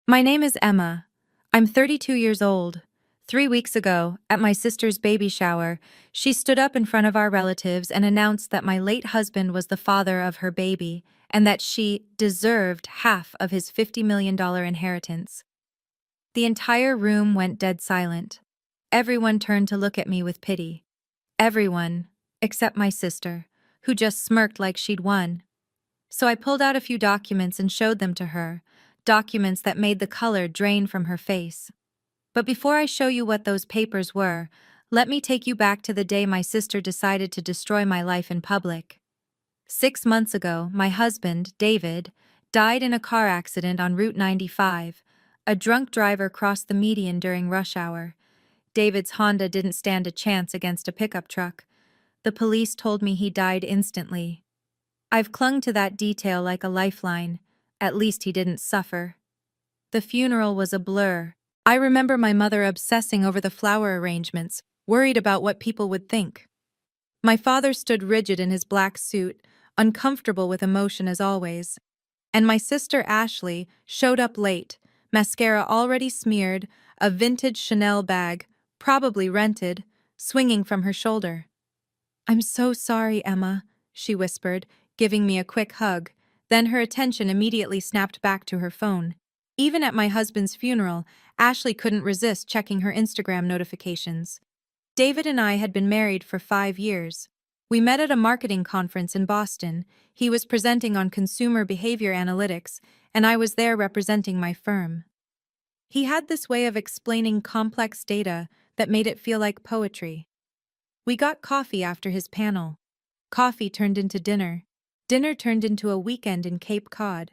My name is Emma. I'm 32 years old. 3 weeks ago, at my sister's baby shower, she stood up in front of our relatives and announced that my late husband was the father of her baby and that she deserved half of his $50 million inheritance. The entire room went dead silent. Everyone turned to look at me with pity. Everyone, except my sister, who just smirked like she'd won. So I pulled out a few documents and showed them to her, documents that made the color drain from her face. But before I show you what those papers were, let me take you back to the day my sister decided to destroy my life in public. 6 months ago, my husband, David, died in a car accident on Route 95. A drunk driver crossed the median during rush hour. David's Honda didn't stand a chance against a pickup truck. The police told me he died instantly. I've clung to that detail like a lifeline. At least he didn't suffer. The funeral was a blur. I remember my mother obsessing over the flower arrangements, worried about what people would think. My father stood rigid in his black suit, uncomfortable with emotion as always. And my sister Ashley showed up late, mascara already smeared, a vintage Chanel bag, probably rented, swinging from her shoulder. "I'm so sorry, Emma," she whispered, giving me a quick hug. Then her attention immediately snapped back to her phone. Even at my husband's funeral, Ashley couldn't resist checking her Instagram notifications. David and I had been married for 5 years. We met at a marketing conference in Boston. He was presenting on consumer behavior analytics, and I was there representing my firm. He had this way of explaining complex data that made it feel like poetry. We got coffee after his panel. Coffee turned into dinner. Dinner turned into a weekend in Cape Cod.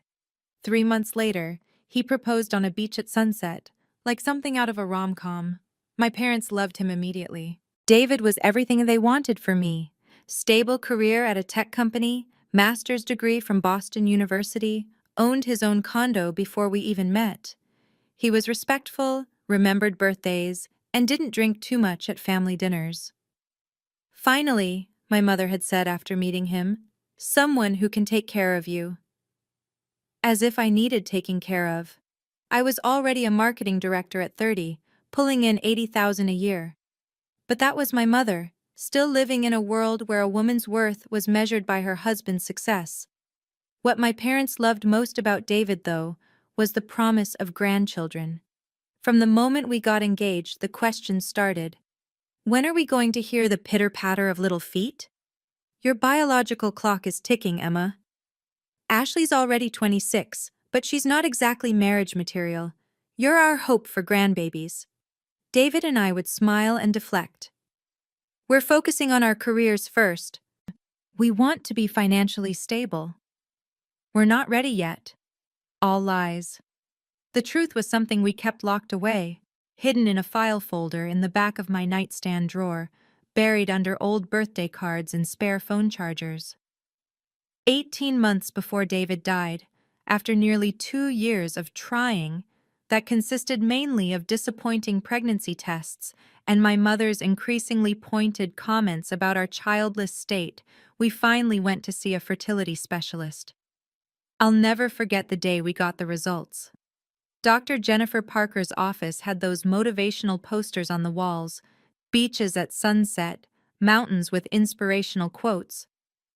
3 months later, he proposed on a beach at sunset, like something out of a rom-com. My parents loved him immediately. David was everything they wanted for me. Stable career at a tech company, master's degree from Boston University, owned his own condo before we even met. He was respectful, remembered birthdays, and didn't drink too much at family dinners. "Finally," my mother had said after meeting him, "someone who can take care of you." As if I needed taking care of. I was already a marketing director at 30, pulling in $80,000 a year. But that was my mother, still living in a world where a woman's worth was measured by her husband's success. What my parents loved most about David, though, was the promise of grandchildren. From the moment we got engaged, the questions started. When are we going to hear the pitter-patter of little feet? Your biological clock is ticking, Emma. Ashley's already 26, but she's not exactly marriage material. You're our hope for grandbabies. David and I would smile and deflect. We're focusing on our careers first. We want to be financially stable. We're not ready yet. All lies. The truth was something we kept locked away, hidden in a file folder in the back of my nightstand drawer, buried under old birthday cards and spare phone chargers. 18 months before David died, after nearly 2 years of trying, that consisted mainly of disappointing pregnancy tests and my mother's increasingly pointed comments about our childless state, we finally went to see a fertility specialist. I'll never forget the day we got the results. Dr. Jennifer Parker's office had those motivational posters on the walls, beaches at sunset, mountains with inspirational quotes.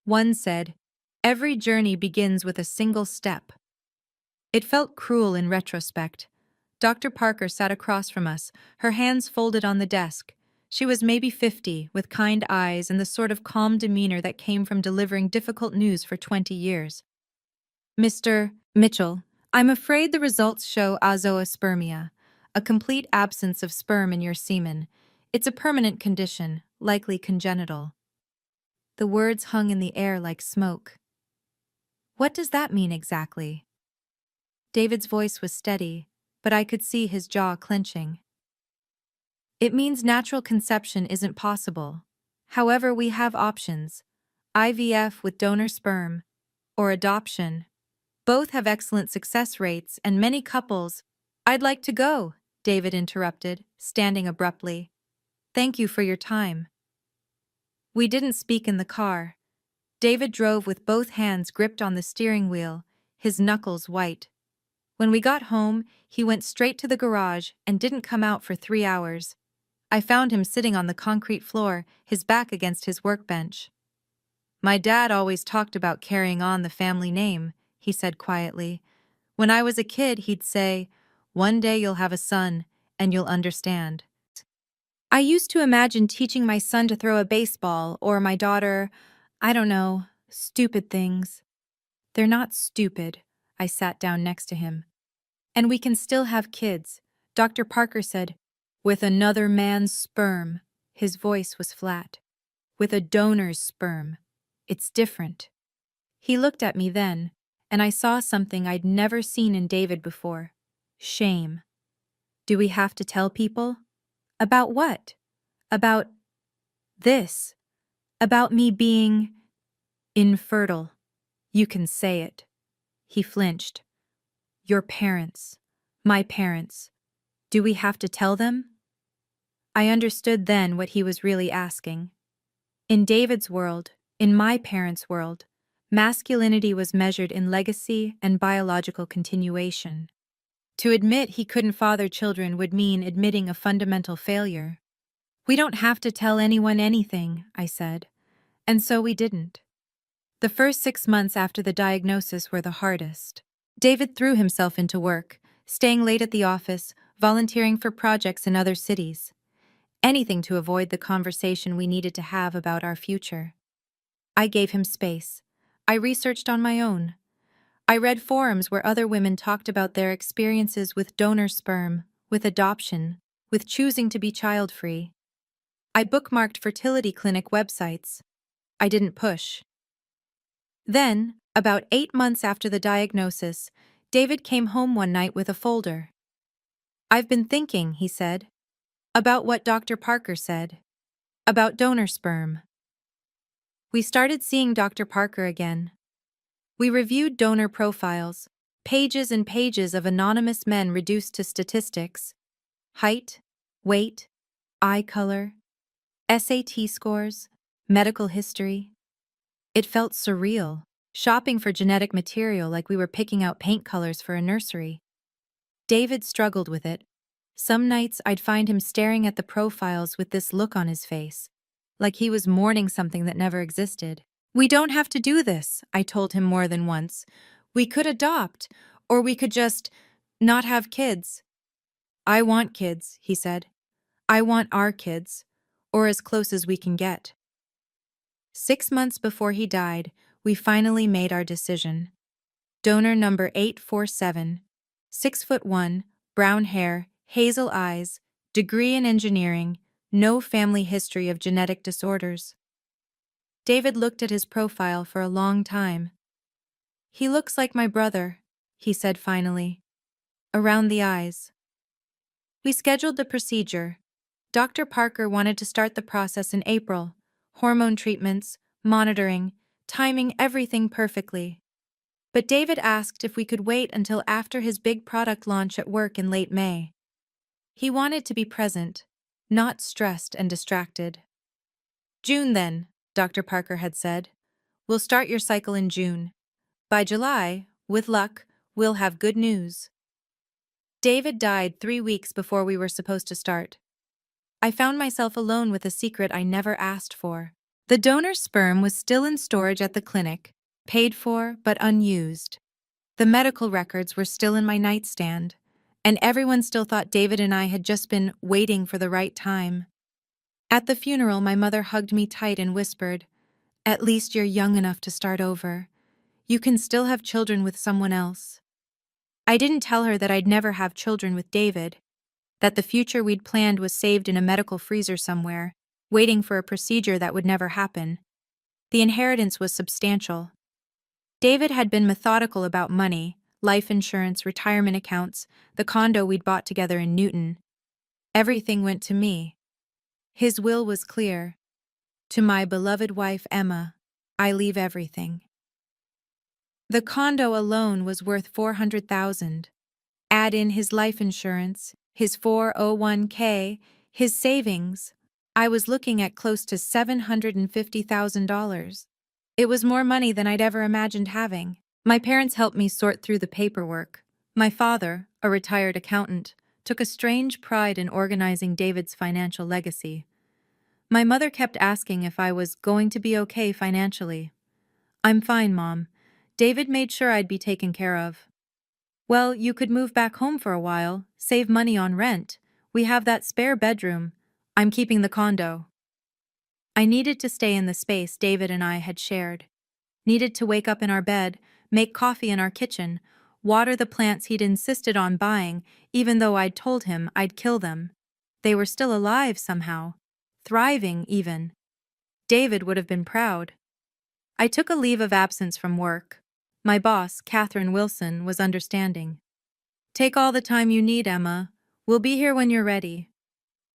One said, "Every journey begins with a single step." It felt cruel in retrospect. Dr. Parker sat across from us, her hands folded on the desk. She was maybe 50, with kind eyes and the sort of calm demeanor that came from delivering difficult news for 20 years. "Mr. Mitchell, I'm afraid the results show azoospermia, a complete absence of sperm in your semen. It's a permanent condition, likely congenital." The words hung in the air like smoke. "What does that mean exactly?" David's voice was steady, but I could see his jaw clenching. "It means natural conception isn't possible. However, we have options. IVF with donor sperm, or adoption. Both have excellent success rates, and many couples—" "I'd like to go," David interrupted, standing abruptly. "Thank you for your time." We didn't speak in the car. David drove with both hands gripped on the steering wheel, his knuckles white. When we got home, he went straight to the garage and didn't come out for 3 hours. I found him sitting on the concrete floor, his back against his workbench. "My dad always talked about carrying on the family name," he said quietly. "When I was a kid, he'd say, 'One day you'll have a son, and you'll understand.'" I used to imagine teaching my son to throw a baseball, or my daughter, I don't know, stupid things. "They're not stupid." I sat down next to him. "And we can still have kids," Dr. Parker said. "With another man's sperm." His voice was flat. "With a donor's sperm. It's different." He looked at me then, and I saw something I'd never seen in David before. Shame. "Do we have to tell people?" "About what?" "About this. About me being infertile." "You can say it." He flinched. "Your parents. My parents. Do we have to tell them?" I understood then what he was really asking. In David's world, in my parents' world, masculinity was measured in legacy and biological continuation. To admit he couldn't father children would mean admitting a fundamental failure. "We don't have to tell anyone anything," I said. And so we didn't. The first 6 months after the diagnosis were the hardest. David threw himself into work, staying late at the office, volunteering for projects in other cities. Anything to avoid the conversation we needed to have about our future. I gave him space. I researched on my own. I read forums where other women talked about their experiences with donor sperm, with adoption, with choosing to be child-free. I bookmarked fertility clinic websites. I didn't push. Then, about 8 months after the diagnosis, David came home one night with a folder. "I've been thinking," he said, "about what Dr. Parker said. About donor sperm." We started seeing Dr. Parker again. We reviewed donor profiles, pages and pages of anonymous men reduced to statistics: height, weight, eye color, SAT scores, medical history. It felt surreal, shopping for genetic material like we were picking out paint colors for a nursery. David struggled with it. Some nights I'd find him staring at the profiles with this look on his face, like he was mourning something that never existed. "We don't have to do this," I told him more than once. "We could adopt, or we could just not have kids." "I want kids," he said. "I want our kids, or as close as we can get." 6 months before he died, we finally made our decision. Donor number 847, 6'1", brown hair, hazel eyes, degree in engineering, no family history of genetic disorders. David looked at his profile for a long time. "He looks like my brother," he said finally. "Around the eyes." We scheduled the procedure. Dr. Parker wanted to start the process in April. Hormone treatments, monitoring, timing everything perfectly. But David asked if we could wait until after his big product launch at work in late May. He wanted to be present, not stressed and distracted. "June then," Dr. Parker had said. "We'll start your cycle in June. By July, with luck, we'll have good news." David died 3 weeks before we were supposed to start. I found myself alone with a secret I never asked for. The donor sperm was still in storage at the clinic, paid for but unused. The medical records were still in my nightstand, and everyone still thought David and I had just been waiting for the right time. At the funeral, my mother hugged me tight and whispered, "At least you're young enough to start over. You can still have children with someone else." I didn't tell her that I'd never have children with David, that the future we'd planned was saved in a medical freezer somewhere, waiting for a procedure that would never happen. The inheritance was substantial. David had been methodical about money, life insurance, retirement accounts, the condo we'd bought together in Newton. Everything went to me. His will was clear. "To my beloved wife Emma, I leave everything." The condo alone was worth $400,000. Add in his life insurance, his 401k, his savings, I was looking at close to $750,000. It was more money than I'd ever imagined having. My parents helped me sort through the paperwork. My father, a retired accountant, took a strange pride in organizing David's financial legacy. My mother kept asking if I was going to be okay financially. "I'm fine, Mom. David made sure I'd be taken care of." "Well, you could move back home for a while, save money on rent. We have that spare bedroom. I'm keeping the condo." I needed to stay in the space David and I had shared. Needed to wake up in our bed, make coffee in our kitchen, water the plants he'd insisted on buying, even though I'd told him I'd kill them. They were still alive somehow. Thriving, even. David would have been proud. I took a leave of absence from work. My boss, Catherine Wilson, was understanding. "Take all the time you need, Emma. We'll be here when you're ready."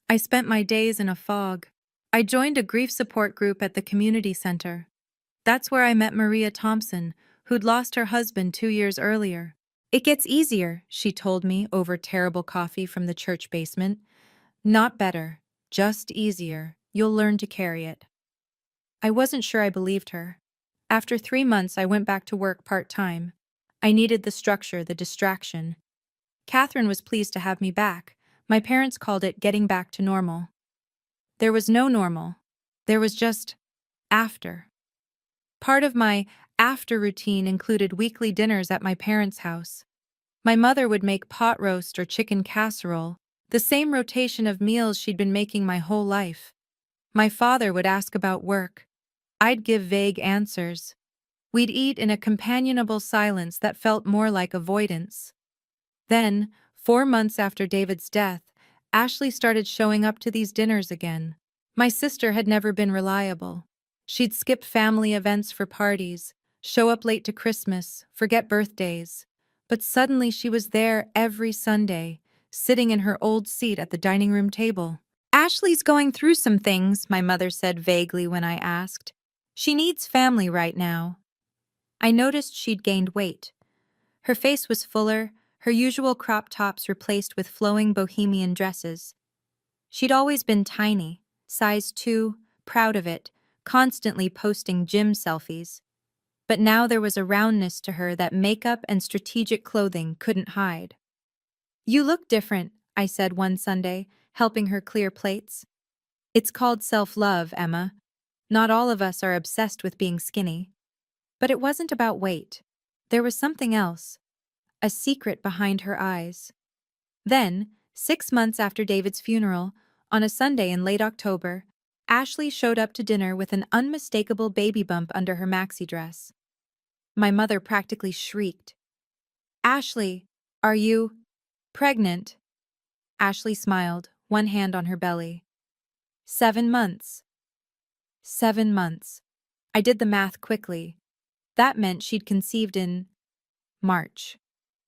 I spent my days in a fog. I joined a grief support group at the community center. That's where I met Maria Thompson, who'd lost her husband 2 years earlier. "It gets easier," she told me over terrible coffee from the church basement. "Not better, just easier. You'll learn to carry it." I wasn't sure I believed her. After 3 months, I went back to work part-time. I needed the structure, the distraction. Catherine was pleased to have me back. My parents called it getting back to normal. There was no normal. There was just after. Part of my after routine included weekly dinners at my parents' house. My mother would make pot roast or chicken casserole, the same rotation of meals she'd been making my whole life. My father would ask about work. I'd give vague answers. We'd eat in a companionable silence that felt more like avoidance. Then, 4 months after David's death, Ashley started showing up to these dinners again. My sister had never been reliable. She'd skip family events for parties, show up late to Christmas, forget birthdays. But suddenly she was there every Sunday, sitting in her old seat at the dining room table. "Ashley's going through some things," my mother said vaguely when I asked. "She needs family right now." I noticed she'd gained weight. Her face was fuller, her usual crop tops replaced with flowing bohemian dresses. She'd always been tiny, size 2, proud of it, constantly posting gym selfies. But now there was a roundness to her that makeup and strategic clothing couldn't hide. "You look different," I said one Sunday, helping her clear plates. "It's called self-love, Emma. Not all of us are obsessed with being skinny." But it wasn't about weight. There was something else, a secret behind her eyes. Then, 6 months after David's funeral, on a Sunday in late October, Ashley showed up to dinner with an unmistakable baby bump under her maxi dress. My mother practically shrieked. "Ashley, are you pregnant?" Ashley smiled, one hand on her belly. 7 months. 7 months. I did the math quickly. That meant she'd conceived in March,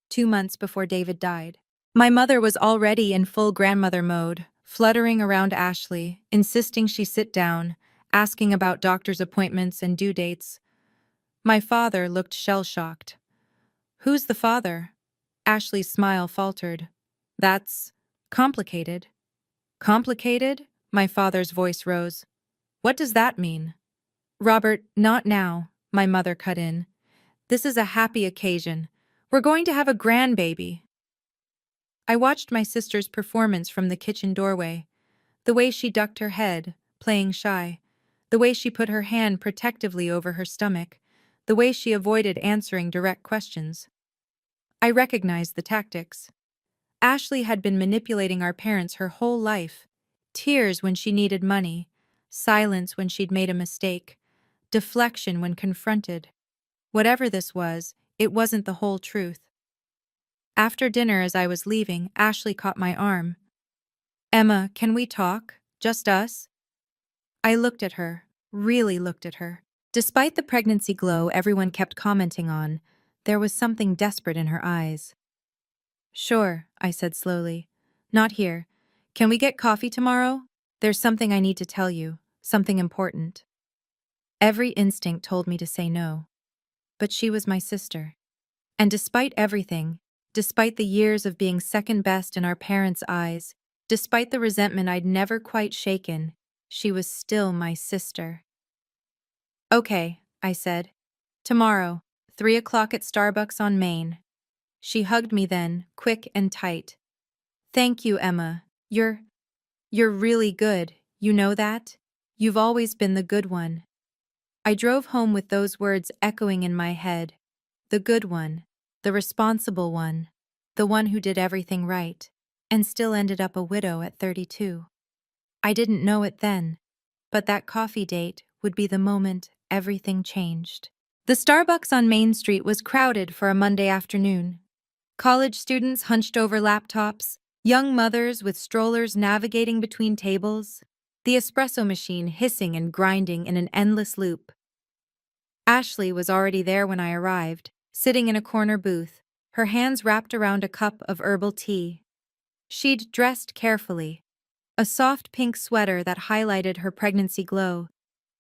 2 months before David died. My mother was already in full grandmother mode, fluttering around Ashley, insisting she sit down, asking about doctor's appointments and due dates. My father looked shell-shocked. "Who's the father?" Ashley's smile faltered. "That's complicated." "Complicated?" My father's voice rose. "What does that mean?" "Robert, not now," my mother cut in. "This is a happy occasion. We're going to have a grandbaby." I watched my sister's performance from the kitchen doorway. The way she ducked her head, playing shy. The way she put her hand protectively over her stomach. The way she avoided answering direct questions. I recognized the tactics. Ashley had been manipulating our parents her whole life. Tears when she needed money. Silence when she'd made a mistake. Deflection when confronted. Whatever this was, it wasn't the whole truth. After dinner, as I was leaving, Ashley caught my arm. "Emma, can we talk? Just us?" I looked at her, really looked at her. Despite the pregnancy glow everyone kept commenting on, there was something desperate in her eyes. "Sure," I said slowly. "Not here. Can we get coffee tomorrow? There's something I need to tell you, something important." Every instinct told me to say no. But she was my sister. And despite everything, despite the years of being second best in our parents' eyes, despite the resentment I'd never quite shaken, she was still my sister. "Okay," I said. "Tomorrow, 3 o'clock at Starbucks on Main." She hugged me then, quick and tight. Thank you, Emma. You're really good, you know that? You've always been the good one. I drove home with those words echoing in my head. The good one, the responsible one, the one who did everything right, and still ended up a widow at 32. I didn't know it then, but that coffee date would be the moment everything changed. The Starbucks on Main Street was crowded for a Monday afternoon. College students hunched over laptops, young mothers with strollers navigating between tables, the espresso machine hissing and grinding in an endless loop. Ashley was already there when I arrived, sitting in a corner booth, her hands wrapped around a cup of herbal tea. She'd dressed carefully, a soft pink sweater that highlighted her pregnancy glow,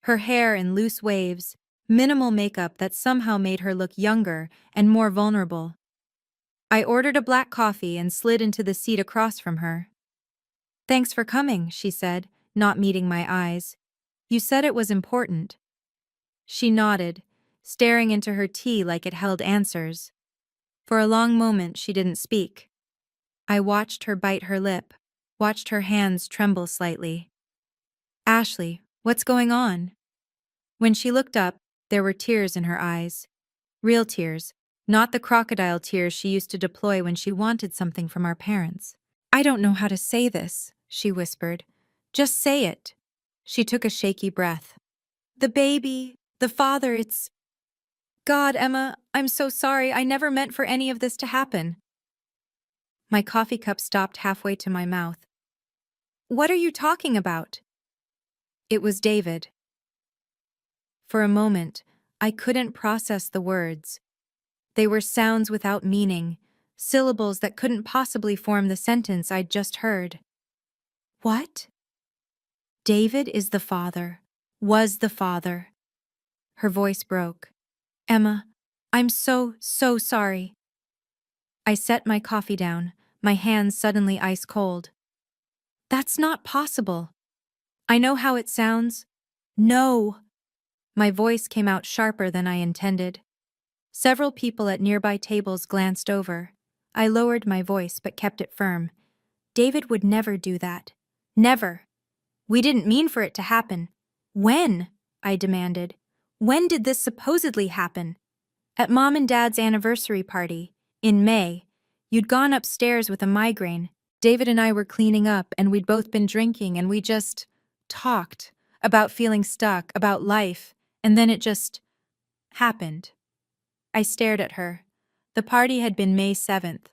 her hair in loose waves, minimal makeup that somehow made her look younger and more vulnerable. I ordered a black coffee and slid into the seat across from her. Thanks for coming, she said, not meeting my eyes. You said it was important. She nodded, staring into her tea like it held answers. For a long moment she didn't speak. I watched her bite her lip, watched her hands tremble slightly. Ashley, what's going on? When she looked up, there were tears in her eyes. Real tears, not the crocodile tears she used to deploy when she wanted something from our parents. I don't know how to say this, she whispered. Just say it. She took a shaky breath. The baby, the father, it's... God, Emma, I'm so sorry. I never meant for any of this to happen. My coffee cup stopped halfway to my mouth. What are you talking about? It was David. For a moment, I couldn't process the words. They were sounds without meaning, syllables that couldn't possibly form the sentence I'd just heard. What? David is the father, was the father. Her voice broke. Emma, I'm so sorry. I set my coffee down, my hands suddenly ice cold. That's not possible. I know how it sounds. No. My voice came out sharper than I intended. Several people at nearby tables glanced over. I lowered my voice but kept it firm. David would never do that. Never. We didn't mean for it to happen. When? I demanded. When did this supposedly happen? At Mom and Dad's anniversary party, in May. You'd gone upstairs with a migraine. David and I were cleaning up and we'd both been drinking and we just talked about feeling stuck, about life, and then it just happened. I stared at her. The party had been May 7th.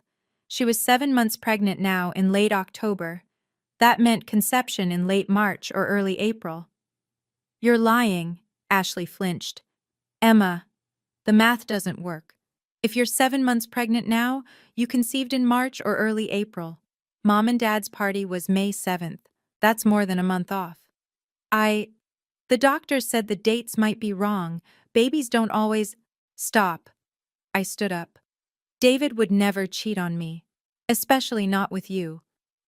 She was 7 months pregnant now in late October. That meant conception in late March or early April. You're lying, Ashley flinched. Emma, the math doesn't work. If you're 7 months pregnant now, you conceived in March or early April. Mom and Dad's party was May 7th. That's more than a month off. The doctors said the dates might be wrong. Babies don't always... Stop. I stood up. David would never cheat on me. Especially not with you.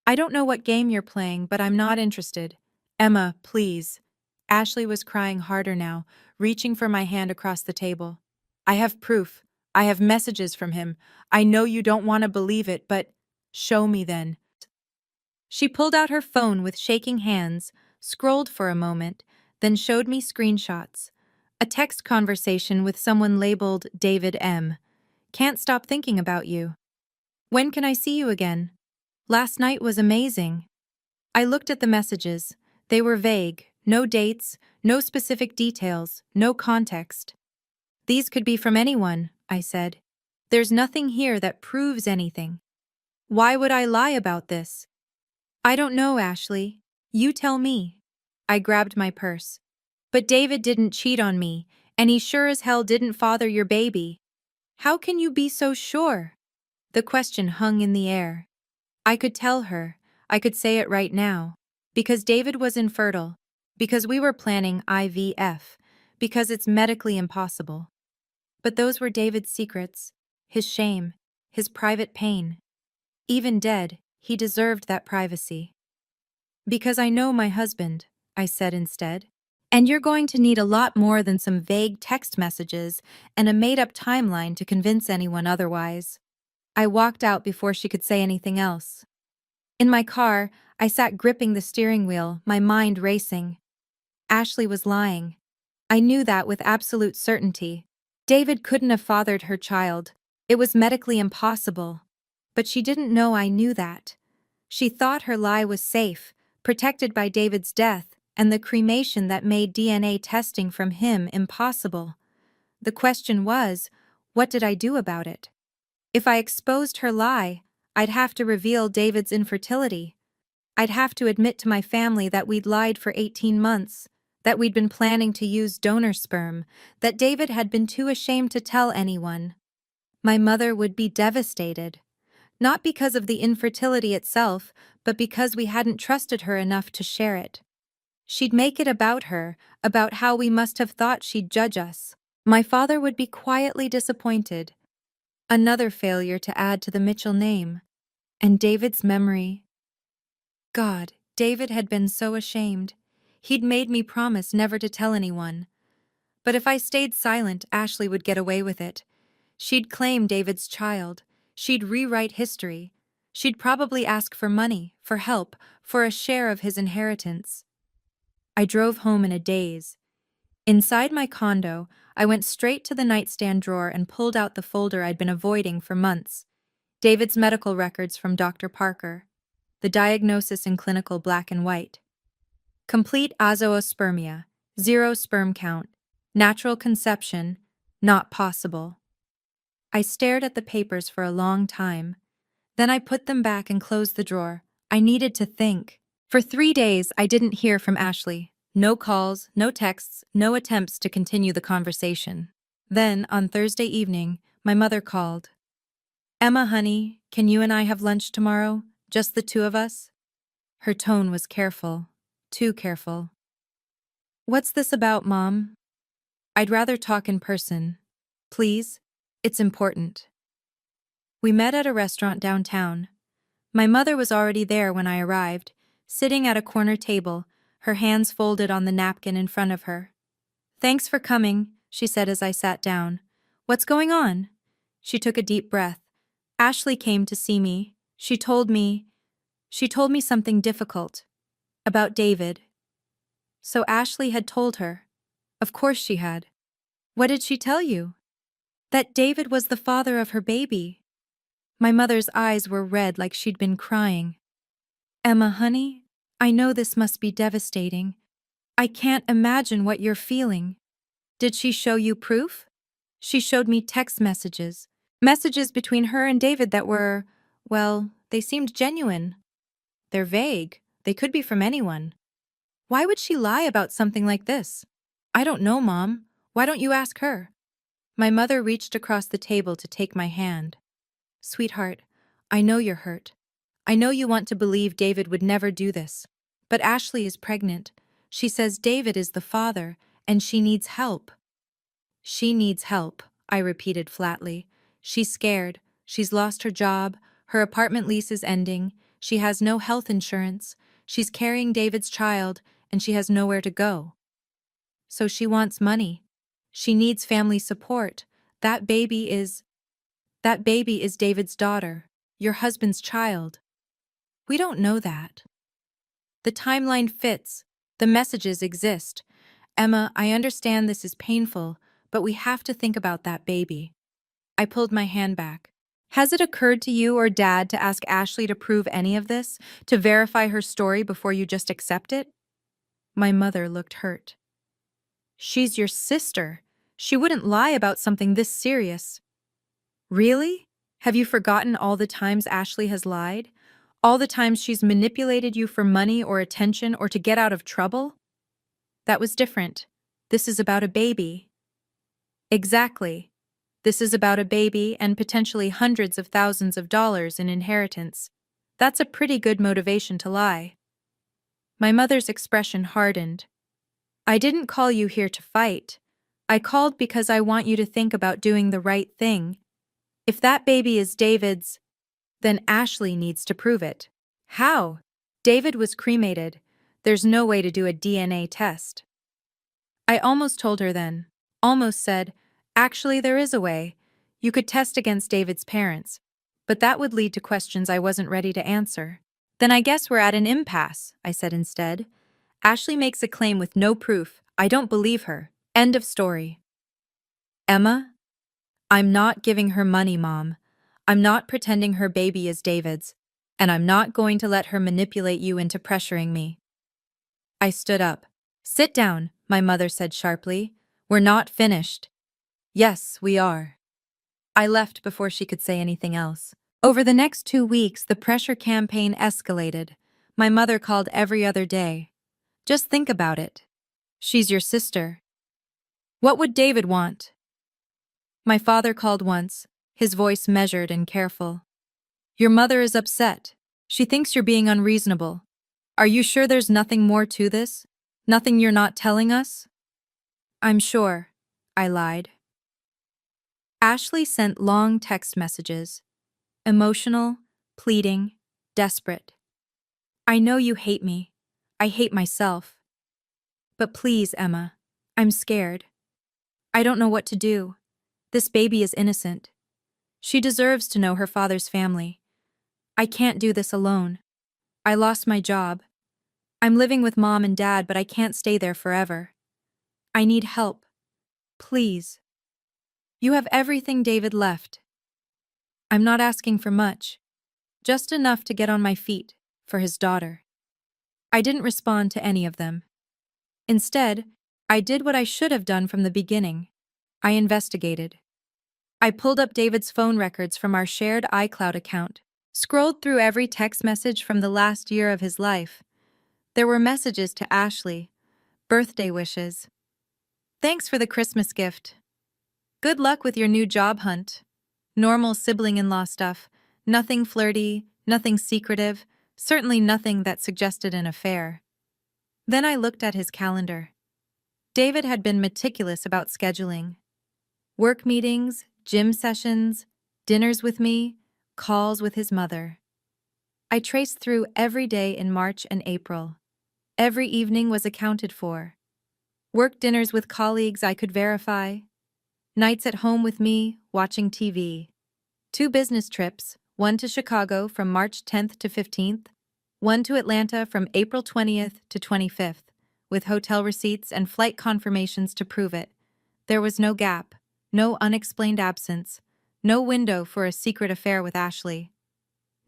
I don't know what game you're playing, but I'm not interested. Emma, please. Ashley was crying harder now, reaching for my hand across the table. I have proof. I have messages from him. I know you don't want to believe it, but show me then. She pulled out her phone with shaking hands, scrolled for a moment, then showed me screenshots. A text conversation with someone labeled David M. Can't stop thinking about you. When can I see you again? Last night was amazing. I looked at the messages. They were vague, no dates, no specific details, no context. These could be from anyone, I said. There's nothing here that proves anything. Why would I lie about this? I don't know, Ashley. You tell me. I grabbed my purse. But David didn't cheat on me, and he sure as hell didn't father your baby. How can you be so sure? The question hung in the air. I could tell her, I could say it right now. Because David was infertile. Because we were planning IVF. Because it's medically impossible. But those were David's secrets, his shame, his private pain. Even dead, he deserved that privacy. Because I know my husband, I said instead. And you're going to need a lot more than some vague text messages and a made-up timeline to convince anyone otherwise. I walked out before she could say anything else. In my car, I sat gripping the steering wheel, my mind racing. Ashley was lying. I knew that with absolute certainty. David couldn't have fathered her child. It was medically impossible. But she didn't know I knew that. She thought her lie was safe, protected by David's death and the cremation that made DNA testing from him impossible. The question was, what did I do about it? If I exposed her lie, I'd have to reveal David's infertility. I'd have to admit to my family that we'd lied for 18 months, that we'd been planning to use donor sperm, that David had been too ashamed to tell anyone. My mother would be devastated. Not because of the infertility itself, but because we hadn't trusted her enough to share it. She'd make it about her, about how we must have thought she'd judge us. My father would be quietly disappointed. Another failure to add to the Mitchell name. And David's memory. God, David had been so ashamed. He'd made me promise never to tell anyone. But if I stayed silent, Ashley would get away with it. She'd claim David's child. She'd rewrite history. She'd probably ask for money, for help, for a share of his inheritance. I drove home in a daze. Inside my condo, I went straight to the nightstand drawer and pulled out the folder I'd been avoiding for months. David's medical records from Dr. Parker. The diagnosis in clinical black and white. Complete azoospermia, 0 sperm count, natural conception, not possible. I stared at the papers for a long time. Then I put them back and closed the drawer. I needed to think. For 3 days, I didn't hear from Ashley. No calls, no texts, no attempts to continue the conversation. Then, on Thursday evening, my mother called. "Emma, honey, can you and I have lunch tomorrow? Just the two of us?" Her tone was careful. Too careful. "What's this about, Mom?" "I'd rather talk in person. Please? It's important." We met at a restaurant downtown. My mother was already there when I arrived, sitting at a corner table, her hands folded on the napkin in front of her. "Thanks for coming," she said as I sat down. "What's going on?" She took a deep breath. "Ashley came to see me. She told me something difficult. About David." So Ashley had told her. Of course she had. "What did she tell you?" "That David was the father of her baby." My mother's eyes were red like she'd been crying. "Emma, honey, I know this must be devastating. I can't imagine what you're feeling. Did she show you proof?" "She showed me text messages. Messages between her and David that were, well, they seemed genuine. They're vague. They could be from anyone. Why would she lie about something like this?" "I don't know, Mom. Why don't you ask her?" My mother reached across the table to take my hand. "Sweetheart, I know you're hurt. I know you want to believe David would never do this. But Ashley is pregnant. She says David is the father, and she needs help." "She needs help," I repeated flatly. "She's scared. She's lost her job. Her apartment lease is ending. She has no health insurance. She's carrying David's child, and she has nowhere to go. So she wants money. She needs family support. That baby is David's daughter, your husband's child." "We don't know that." "The timeline fits. The messages exist. Emma, I understand this is painful, but we have to think about that baby." I pulled my hand back. "Has it occurred to you or Dad to ask Ashley to prove any of this, to verify her story before you just accept it?" My mother looked hurt. "She's your sister. She wouldn't lie about something this serious." "Really? Have you forgotten all the times Ashley has lied? All the times she's manipulated you for money or attention or to get out of trouble?" "That was different. This is about a baby." "Exactly. This is about a baby and potentially hundreds of thousands of dollars in inheritance. That's a pretty good motivation to lie." My mother's expression hardened. "I didn't call you here to fight. I called because I want you to think about doing the right thing. If that baby is David's, then Ashley needs to prove it." "How?" "David was cremated. There's no way to do a DNA test." I almost told her then. Almost said, "Actually, there is a way. You could test against David's parents. But that would lead to questions I wasn't ready to answer. Then I guess we're at an impasse, I said instead. Ashley makes a claim with no proof. I don't believe her. End of story. Emma? I'm not giving her money, Mom. I'm not pretending her baby is David's. And I'm not going to let her manipulate you into pressuring me. I stood up. Sit down, my mother said sharply. We're not finished. Yes, we are. I left before she could say anything else. Over the next 2 weeks, the pressure campaign escalated. My mother called every other day. Just think about it. She's your sister. What would David want? My father called once, his voice measured and careful. Your mother is upset. She thinks you're being unreasonable. Are you sure there's nothing more to this? Nothing you're not telling us? I'm sure, I lied. Ashley sent long text messages. Emotional, pleading, desperate. I know you hate me. I hate myself. But please, Emma, I'm scared. I don't know what to do. This baby is innocent. She deserves to know her father's family. I can't do this alone. I lost my job. I'm living with Mom and Dad, but I can't stay there forever. I need help. Please. You have everything David left. I'm not asking for much. Just enough to get on my feet, for his daughter. I didn't respond to any of them. Instead, I did what I should have done from the beginning. I investigated. I pulled up David's phone records from our shared iCloud account, scrolled through every text message from the last year of his life. There were messages to Ashley, birthday wishes. Thanks for the Christmas gift. Good luck with your new job hunt. Normal sibling-in-law stuff. Nothing flirty, nothing secretive, certainly nothing that suggested an affair. Then I looked at his calendar. David had been meticulous about scheduling. Work meetings, gym sessions, dinners with me, calls with his mother. I traced through every day in March and April. Every evening was accounted for. Work dinners with colleagues I could verify. Nights at home with me, watching TV. 2 business trips, one to Chicago from March 10th to 15th, one to Atlanta from April 20th to 25th, with hotel receipts and flight confirmations to prove it. There was no gap, no unexplained absence, no window for a secret affair with Ashley.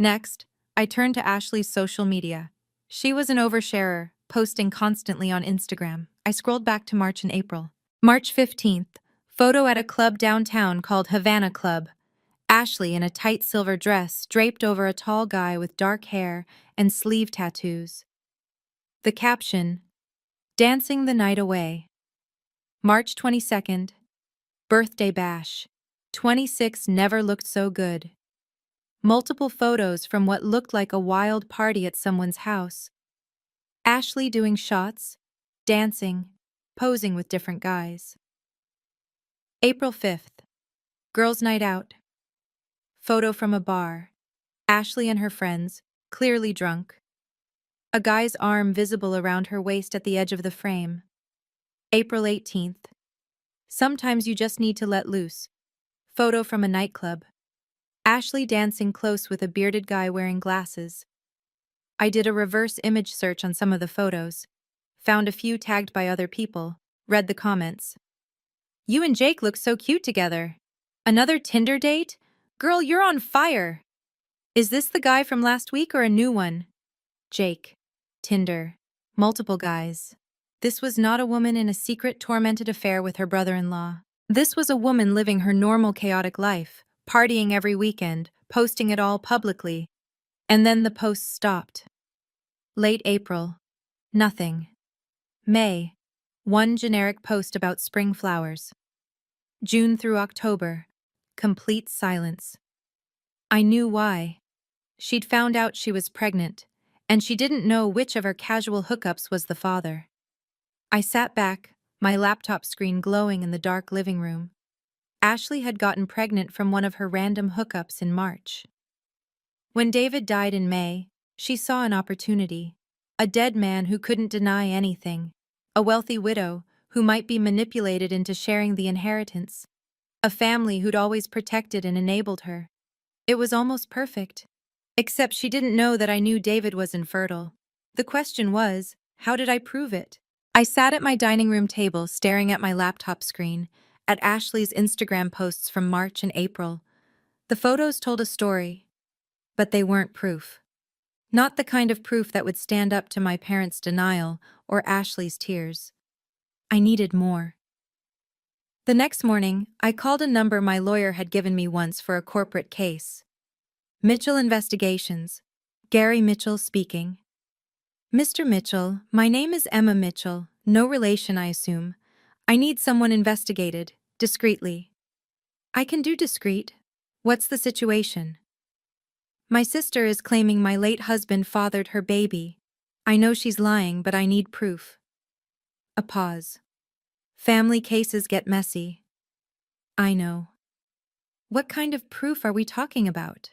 Next, I turned to Ashley's social media. She was an oversharer, posting constantly on Instagram. I scrolled back to March and April. March 15th, photo at a club downtown called Havana Club. Ashley in a tight silver dress draped over a tall guy with dark hair and sleeve tattoos. The caption, Dancing the Night Away. March 22nd, birthday bash. 26 never looked so good. Multiple photos from what looked like a wild party at someone's house. Ashley doing shots, dancing, posing with different guys. April 5th, girls' night out. Photo from a bar. Ashley and her friends, clearly drunk. A guy's arm visible around her waist at the edge of the frame. April 18th. Sometimes you just need to let loose. Photo from a nightclub. Ashley dancing close with a bearded guy wearing glasses. I did a reverse image search on some of the photos. Found a few tagged by other people. Read the comments. You and Jake look so cute together. Another Tinder date? Girl, you're on fire. Is this the guy from last week or a new one? Jake. Tinder. Multiple guys. This was not a woman in a secret, tormented affair with her brother-in-law. This was a woman living her normal, chaotic life, partying every weekend, posting it all publicly. And then the posts stopped. Late April. Nothing. May. One generic post about spring flowers. June through October. Complete silence. I knew why. She'd found out she was pregnant, and she didn't know which of her casual hookups was the father. I sat back, my laptop screen glowing in the dark living room. Ashley had gotten pregnant from one of her random hookups in March. When David died in May, she saw an opportunity. A dead man who couldn't deny anything. A wealthy widow who might be manipulated into sharing the inheritance. A family who'd always protected and enabled her. It was almost perfect. Except she didn't know that I knew David was infertile. The question was, how did I prove it? I sat at my dining room table staring at my laptop screen, at Ashley's Instagram posts from March and April. The photos told a story, but they weren't proof. Not the kind of proof that would stand up to my parents' denial or Ashley's tears. I needed more. The next morning, I called a number my lawyer had given me once for a corporate case. Mitchell Investigations. Gary Mitchell speaking. Mr. Mitchell, my name is Emma Mitchell, no relation, I assume. I need someone investigated, discreetly. I can do discreet. What's the situation? My sister is claiming my late husband fathered her baby. I know she's lying, but I need proof. A pause. Family cases get messy. I know. What kind of proof are we talking about?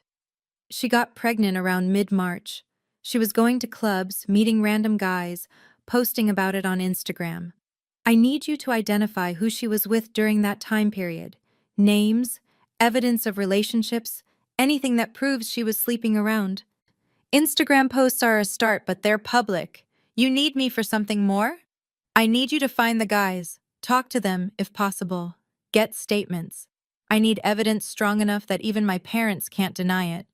She got pregnant around mid-March. She was going to clubs, meeting random guys, posting about it on Instagram. I need you to identify who she was with during that time period. Names, evidence of relationships, anything that proves she was sleeping around. Instagram posts are a start, but they're public. You need me for something more? I need you to find the guys, talk to them if possible, get statements. I need evidence strong enough that even my parents can't deny it.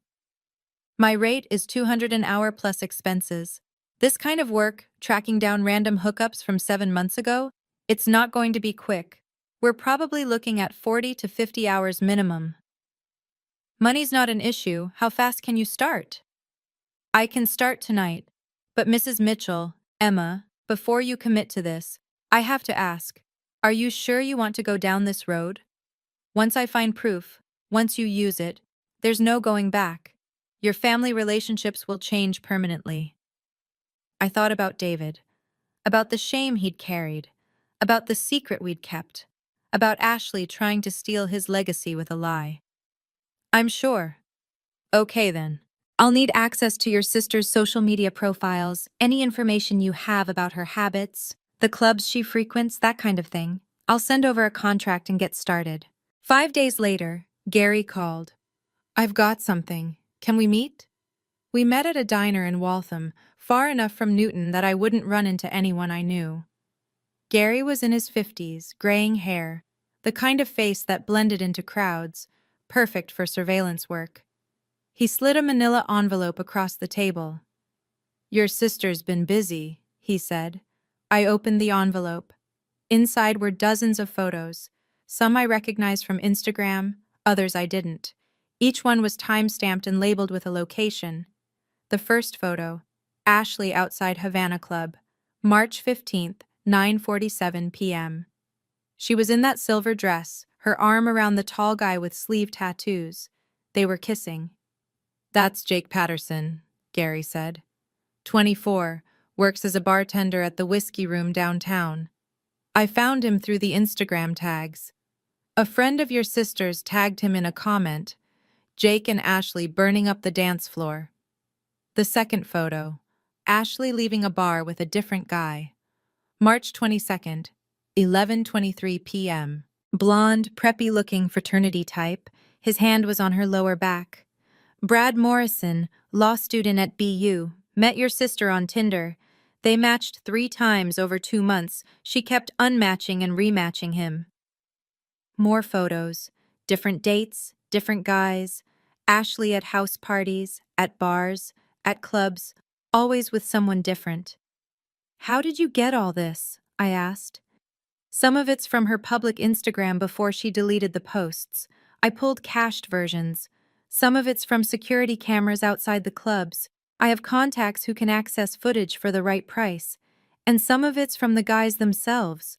My rate is $200 an hour plus expenses. This kind of work, tracking down random hookups from 7 months ago, it's not going to be quick. We're probably looking at 40 to 50 hours minimum. Money's not an issue. How fast can you start? I can start tonight. But Mrs. Mitchell, Emma, before you commit to this, I have to ask, are you sure you want to go down this road? Once I find proof, once you use it, there's no going back. Your family relationships will change permanently. I thought about David, about the shame he'd carried, about the secret we'd kept, about Ashley trying to steal his legacy with a lie. I'm sure. Okay then. I'll need access to your sister's social media profiles, any information you have about her habits, the clubs she frequents, that kind of thing. I'll send over a contract and get started. 5 days later, Gary called. I've got something. Can we meet? We met at a diner in Waltham, far enough from Newton that I wouldn't run into anyone I knew. Gary was in his 50s, graying hair, the kind of face that blended into crowds, perfect for surveillance work. He slid a manila envelope across the table. Your sister's been busy, he said. I opened the envelope. Inside were dozens of photos. Some I recognized from Instagram, others I didn't. Each one was time-stamped and labeled with a location. The first photo, Ashley outside Havana Club, March 15th, 9:47 p.m. She was in that silver dress, her arm around the tall guy with sleeve tattoos. They were kissing. That's Jake Patterson, Gary said. 24, works as a bartender at the Whiskey Room downtown. I found him through the Instagram tags. A friend of your sister's tagged him in a comment. Jake and Ashley burning up the dance floor. The second photo, Ashley leaving a bar with a different guy. March 22nd, 11:23 p.m. Blonde, preppy-looking fraternity type, his hand was on her lower back. Brad Morrison, law student at BU, met your sister on Tinder. They matched 3 times over 2 months. She kept unmatching and rematching him. More photos, different dates, different guys. Ashley at house parties, at bars, at clubs, always with someone different. How did you get all this? I asked. Some of it's from her public Instagram before she deleted the posts. I pulled cached versions. Some of it's from security cameras outside the clubs. I have contacts who can access footage for the right price. And some of it's from the guys themselves.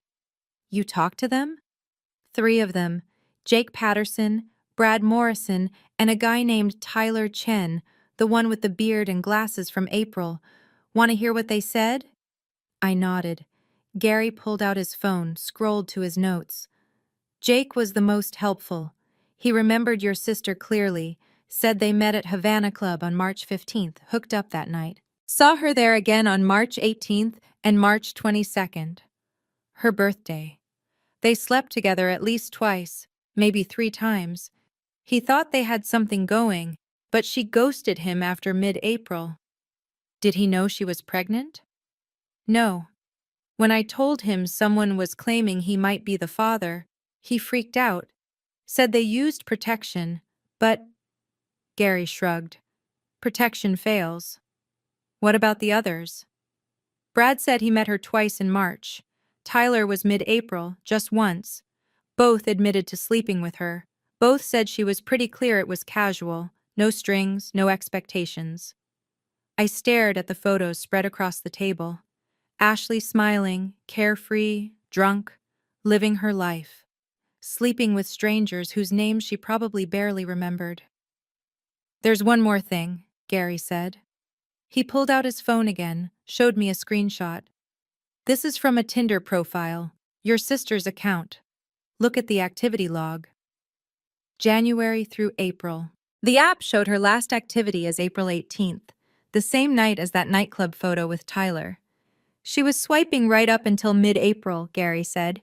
You talked to them? 3 of them. Jake Patterson, Brad Morrison, and a guy named Tyler Chen, the one with the beard and glasses from April. Want to hear what they said? I nodded. Gary pulled out his phone, scrolled to his notes. Jake was the most helpful. He remembered your sister clearly, said they met at Havana Club on March 15th, hooked up that night. Saw her there again on March 18th and March 22nd. Her birthday. They slept together at least twice, maybe 3 times. He thought they had something going, but she ghosted him after mid-April. Did he know she was pregnant? No. When I told him someone was claiming he might be the father, he freaked out, said they used protection, but Gary shrugged. Protection fails. What about the others? Brad said he met her twice in March. Tyler was mid-April, just once. Both admitted to sleeping with her. Both said she was pretty clear it was casual, no strings, no expectations. I stared at the photos spread across the table. Ashley smiling, carefree, drunk, living her life. Sleeping with strangers whose names she probably barely remembered. There's one more thing, Gary said. He pulled out his phone again, showed me a screenshot. This is from a Tinder profile, your sister's account. Look at the activity log. January through April. The app showed her last activity as April 18th, the same night as that nightclub photo with Tyler. She was swiping right up until mid-April, Gary said.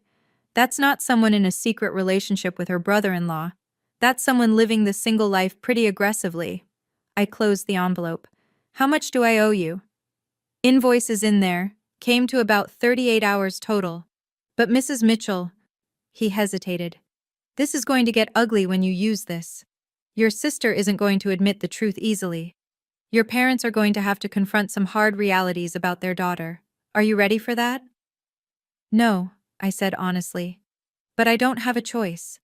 That's not someone in a secret relationship with her brother-in-law. That's someone living the single life pretty aggressively. I closed the envelope. How much do I owe you? Invoices in there. Came to about 38 hours total. But Mrs. Mitchell, he hesitated. This is going to get ugly when you use this. Your sister isn't going to admit the truth easily. Your parents are going to have to confront some hard realities about their daughter. Are you ready for that? No, I said honestly. But I don't have a choice.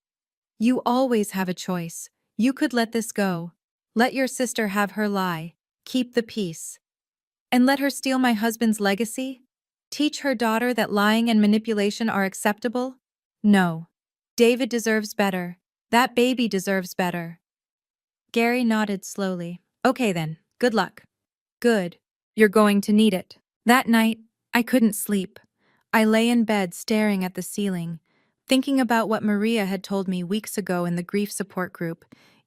You always have a choice. You could let this go. Let your sister have her lie. Keep the peace. And let her steal my husband's legacy? Teach her daughter that lying and manipulation are acceptable? No. David deserves better. That baby deserves better. Gary nodded slowly. Okay then, good luck. Good. You're going to need it. That night, I couldn't sleep. I lay in bed staring at the ceiling, thinking about what Maria had told me weeks ago in the grief support group.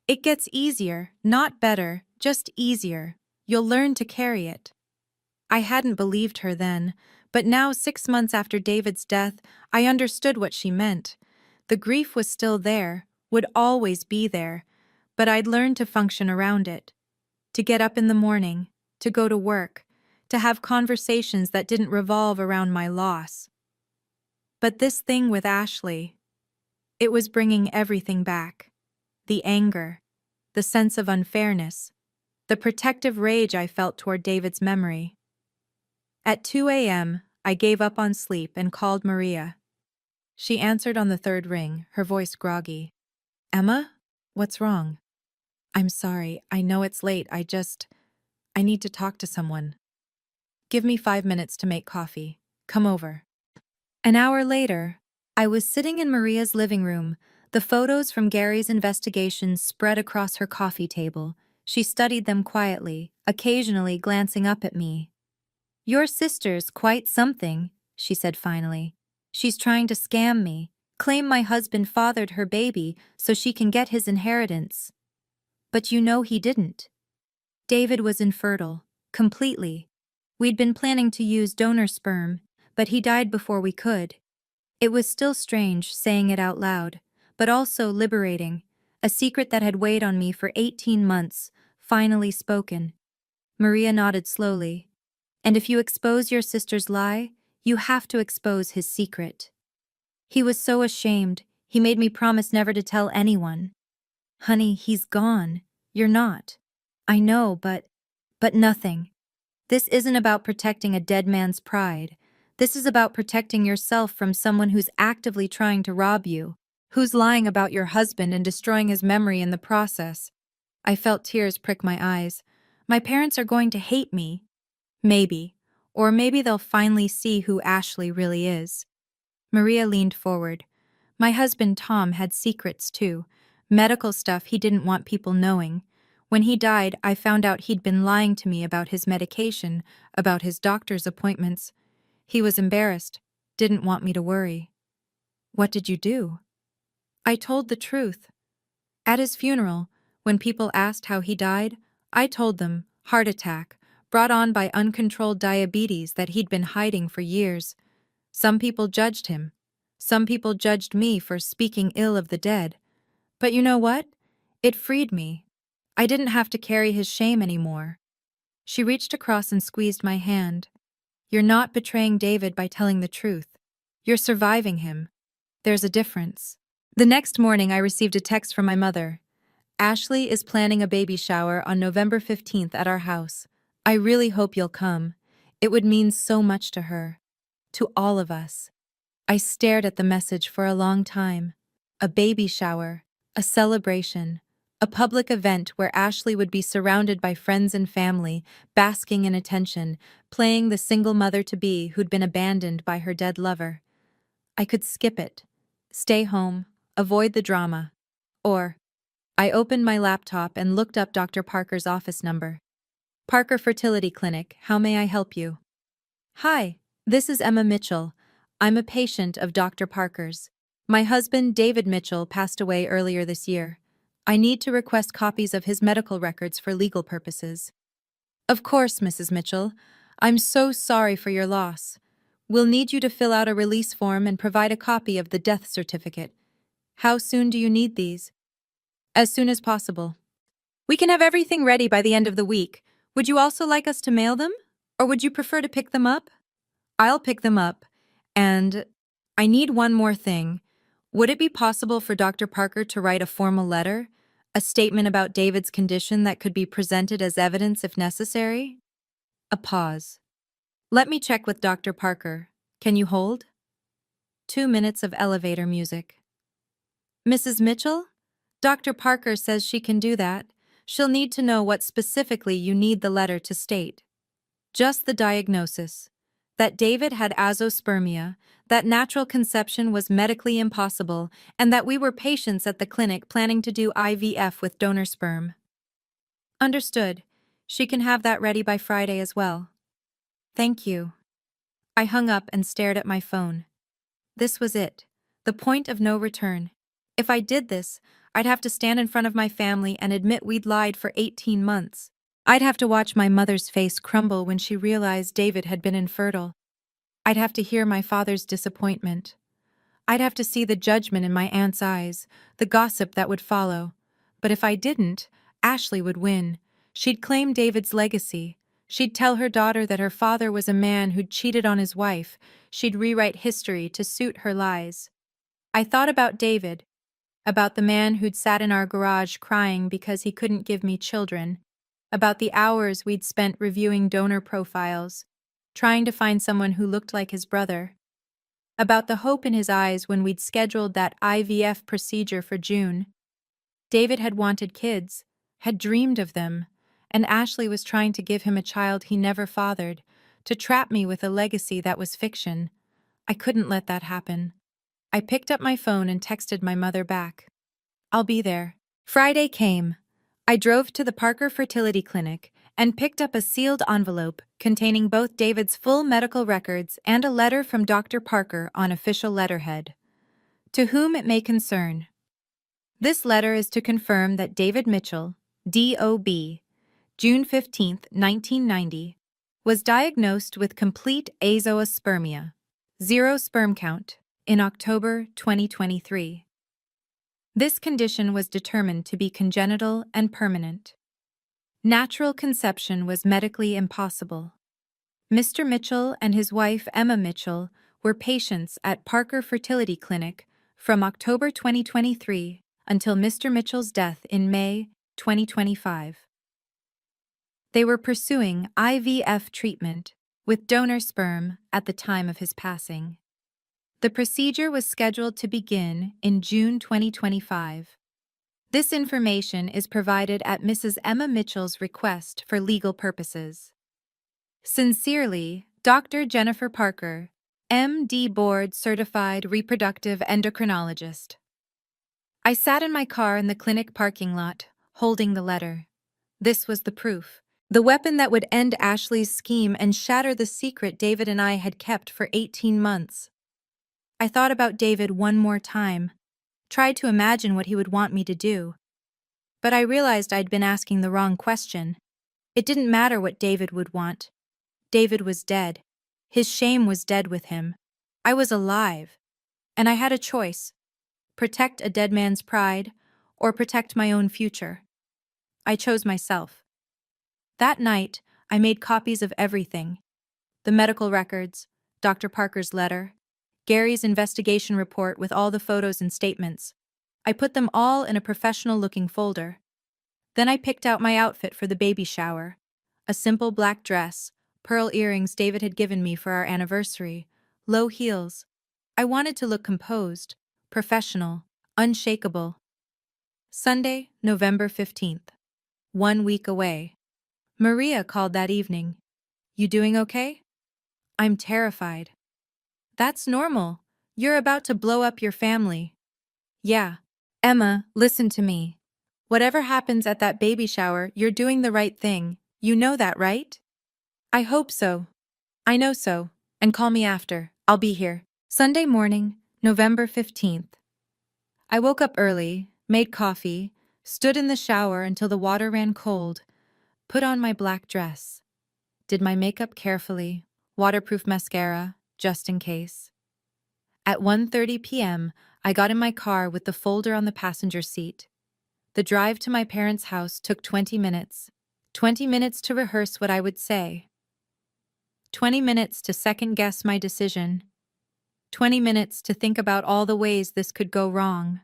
It gets easier, not better, just easier. You'll learn to carry it. I hadn't believed her then, but now 6 months after David's death, I understood what she meant. The grief was still there, would always be there, but I'd learned to function around it. To get up in the morning, to go to work, to have conversations that didn't revolve around my loss. But this thing with Ashley, it was bringing everything back. The anger, the sense of unfairness, the protective rage I felt toward David's memory. At 2 a.m., I gave up on sleep and called Maria. She answered on the third ring, her voice groggy. Emma? What's wrong? I'm sorry, I know it's late, I need to talk to someone. Give me 5 minutes to make coffee. Come over. An hour later, I was sitting in Maria's living room, the photos from Gary's investigation spread across her coffee table. She studied them quietly, occasionally glancing up at me. Your sister's quite something, she said finally. She's trying to scam me, claim my husband fathered her baby so she can get his inheritance. But you know he didn't. David was infertile, completely. We'd been planning to use donor sperm, but he died before we could. It was still strange saying it out loud, but also liberating, a secret that had weighed on me for 18 months, finally spoken. Maria nodded slowly. And if you expose your sister's lie, you have to expose his secret. He was so ashamed, he made me promise never to tell anyone. Honey, he's gone. You're not. I know, but nothing. This isn't about protecting a dead man's pride. This is about protecting yourself from someone who's actively trying to rob you, who's lying about your husband and destroying his memory in the process. I felt tears prick my eyes. My parents are going to hate me. Maybe. Or maybe they'll finally see who Ashley really is. Maria leaned forward. My husband Tom had secrets too. Medical stuff he didn't want people knowing. When he died, I found out he'd been lying to me about his medication, about his doctor's appointments. He was embarrassed, didn't want me to worry. What did you do? I told the truth. At his funeral, when people asked how he died, I told them, heart attack, brought on by uncontrolled diabetes that he'd been hiding for years. Some people judged him. Some people judged me for speaking ill of the dead. But you know what? It freed me. I didn't have to carry his shame anymore. She reached across and squeezed my hand. You're not betraying David by telling the truth. You're surviving him. There's a difference. The next morning, I received a text from my mother. Ashley is planning a baby shower on November 15th at our house. I really hope you'll come. It would mean so much to her. To all of us. I stared at the message for a long time. A baby shower. A celebration. A public event where Ashley would be surrounded by friends and family, basking in attention, playing the single mother-to-be who'd been abandoned by her dead lover. I could skip it. Stay home. Avoid the drama. Or, I opened my laptop and looked up Dr. Parker's office number. Parker Fertility Clinic, how may I help you? Hi, this is Emma Mitchell. I'm a patient of Dr. Parker's. My husband, David Mitchell, passed away earlier this year. I need to request copies of his medical records for legal purposes. Of course, Mrs. Mitchell. I'm so sorry for your loss. We'll need you to fill out a release form and provide a copy of the death certificate. How soon do you need these? As soon as possible. We can have everything ready by the end of the week. Would you also like us to mail them? Or would you prefer to pick them up? I'll pick them up. And I need one more thing. Would it be possible for Dr. Parker to write a formal letter? A statement about David's condition that could be presented as evidence if necessary? A pause. Let me check with Dr. Parker. Can you hold? 2 minutes of elevator music. Mrs. Mitchell? Dr. Parker says she can do that. She'll need to know what specifically you need the letter to state. Just the diagnosis. That David had azoospermia, that natural conception was medically impossible, and that we were patients at the clinic planning to do IVF with donor sperm. Understood. She can have that ready by Friday as well. Thank you. I hung up and stared at my phone. This was it. The point of no return. If I did this, I'd have to stand in front of my family and admit we'd lied for 18 months. I'd have to watch my mother's face crumble when she realized David had been infertile. I'd have to hear my father's disappointment. I'd have to see the judgment in my aunt's eyes, the gossip that would follow. But if I didn't, Ashley would win. She'd claim David's legacy. She'd tell her daughter that her father was a man who'd cheated on his wife. She'd rewrite history to suit her lies. I thought about David, about the man who'd sat in our garage crying because he couldn't give me children, about the hours we'd spent reviewing donor profiles, trying to find someone who looked like his brother, about the hope in his eyes when we'd scheduled that IVF procedure for June. David had wanted kids, had dreamed of them, and Ashley was trying to give him a child he never fathered, to trap me with a legacy that was fiction. I couldn't let that happen. I picked up my phone and texted my mother back. I'll be there. Friday came. I drove to the Parker Fertility Clinic and picked up a sealed envelope containing both David's full medical records and a letter from Dr. Parker on official letterhead. To whom it may concern. This letter is to confirm that David Mitchell, D.O.B., June 15, 1990, was diagnosed with complete azoospermia, 0 sperm count, in October 2023. This condition was determined to be congenital and permanent. Natural conception was medically impossible. Mr. Mitchell and his wife Emma Mitchell were patients at Parker Fertility Clinic from October 2023 until Mr. Mitchell's death in May 2025. They were pursuing IVF treatment with donor sperm at the time of his passing. The procedure was scheduled to begin in June 2025. This information is provided at Mrs. Emma Mitchell's request for legal purposes. Sincerely, Dr. Jennifer Parker, M.D. Board Certified Reproductive Endocrinologist. I sat in my car in the clinic parking lot, holding the letter. This was the proof. The weapon that would end Ashley's scheme and shatter the secret David and I had kept for 18 months. I thought about David one more time, tried to imagine what he would want me to do. But I realized I'd been asking the wrong question. It didn't matter what David would want. David was dead. His shame was dead with him. I was alive. And I had a choice. Protect a dead man's pride, or protect my own future. I chose myself. That night, I made copies of everything: the medical records, Dr. Parker's letter, Gary's investigation report with all the photos and statements. I put them all in a professional-looking folder. Then I picked out my outfit for the baby shower: a simple black dress, pearl earrings David had given me for our anniversary, low heels. I wanted to look composed, professional, unshakable. Sunday, November 15th. 1 week away. Maria called that evening. "You doing okay?" "I'm terrified." "That's normal. You're about to blow up your family." "Yeah." "Emma, listen to me. Whatever happens at that baby shower, you're doing the right thing. You know that, right?" "I hope so." "I know so. And call me after. I'll be here." Sunday morning, November 15th. I woke up early, made coffee, stood in the shower until the water ran cold, put on my black dress, did my makeup carefully, waterproof mascara, just in case. At 1:30 p.m., I got in my car with the folder on the passenger seat. The drive to my parents' house took 20 minutes. 20 minutes to rehearse what I would say. 20 minutes to second-guess my decision. 20 minutes to think about all the ways this could go wrong.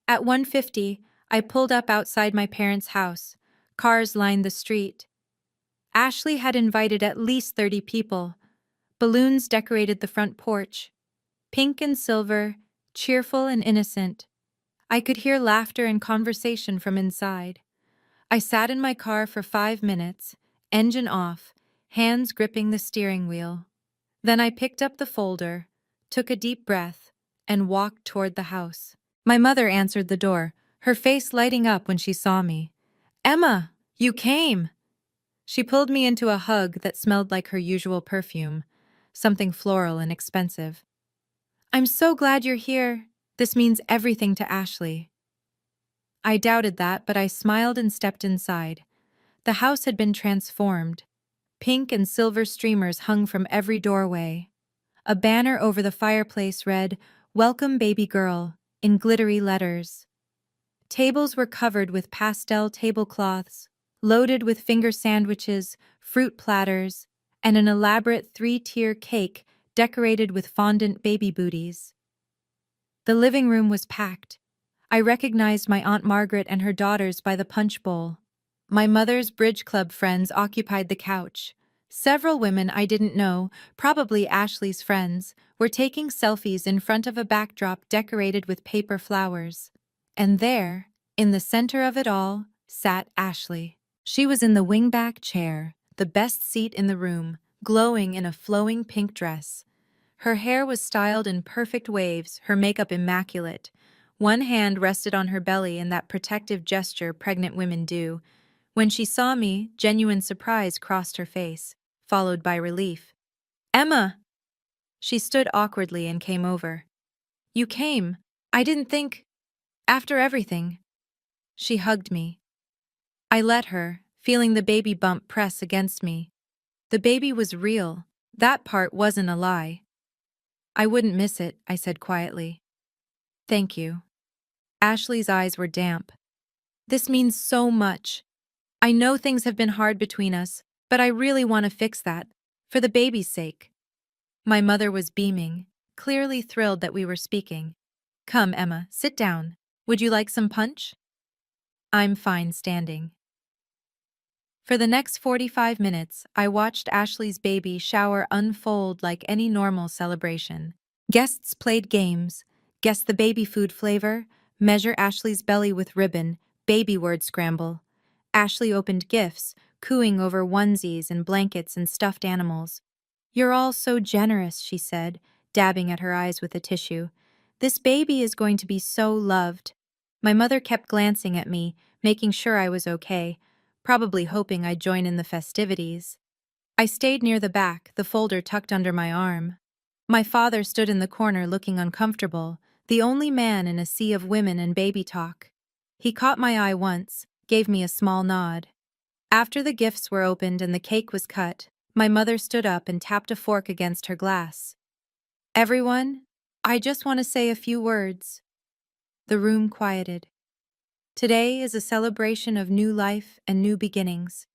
At 1:50, I pulled up outside my parents' house. Cars lined the street. Ashley had invited at least 30 people. Balloons decorated the front porch. Pink and silver, cheerful and innocent. I could hear laughter and conversation from inside. I sat in my car for 5 minutes, engine off, hands gripping the steering wheel. Then I picked up the folder, took a deep breath, and walked toward the house. My mother answered the door, her face lighting up when she saw me. "Emma, you came!" She pulled me into a hug that smelled like her usual perfume, something floral and expensive. "I'm so glad you're here. This means everything to Ashley." I doubted that, but I smiled and stepped inside. The house had been transformed. Pink and silver streamers hung from every doorway. A banner over the fireplace read, "Welcome, baby girl," in glittery letters. Tables were covered with pastel tablecloths, loaded with finger sandwiches, fruit platters, and an elaborate 3-tier cake decorated with fondant baby booties. The living room was packed. I recognized my Aunt Margaret and her daughters by the punch bowl. My mother's bridge club friends occupied the couch. Several women I didn't know, probably Ashley's friends, were taking selfies in front of a backdrop decorated with paper flowers. And there, in the center of it all, sat Ashley. She was in the wingback chair, the best seat in the room, glowing in a flowing pink dress. Her hair was styled in perfect waves, her makeup immaculate. One hand rested on her belly in that protective gesture pregnant women do. When she saw me, genuine surprise crossed her face, followed by relief. "Emma!" She stood awkwardly and came over. "You came. I didn't think. After everything." She hugged me. I let her, feeling the baby bump press against me. The baby was real. That part wasn't a lie. "I wouldn't miss it," I said quietly. "Thank you." Ashley's eyes were damp. "This means so much. I know things have been hard between us, but I really want to fix that, for the baby's sake." My mother was beaming, clearly thrilled that we were speaking. "Come, Emma, sit down. Would you like some punch?" "I'm fine standing." For the next 45 minutes, I watched Ashley's baby shower unfold like any normal celebration. Guests played games, guess the baby food flavor, measure Ashley's belly with ribbon, baby word scramble. Ashley opened gifts, cooing over onesies and blankets and stuffed animals. "You're all so generous," she said, dabbing at her eyes with a tissue. "This baby is going to be so loved." My mother kept glancing at me, making sure I was okay, probably hoping I'd join in the festivities. I stayed near the back, the folder tucked under my arm. My father stood in the corner looking uncomfortable, the only man in a sea of women and baby talk. He caught my eye once, gave me a small nod. After the gifts were opened and the cake was cut, my mother stood up and tapped a fork against her glass. "Everyone, I just want to say a few words." The room quieted. Today is a celebration of new life and new beginnings.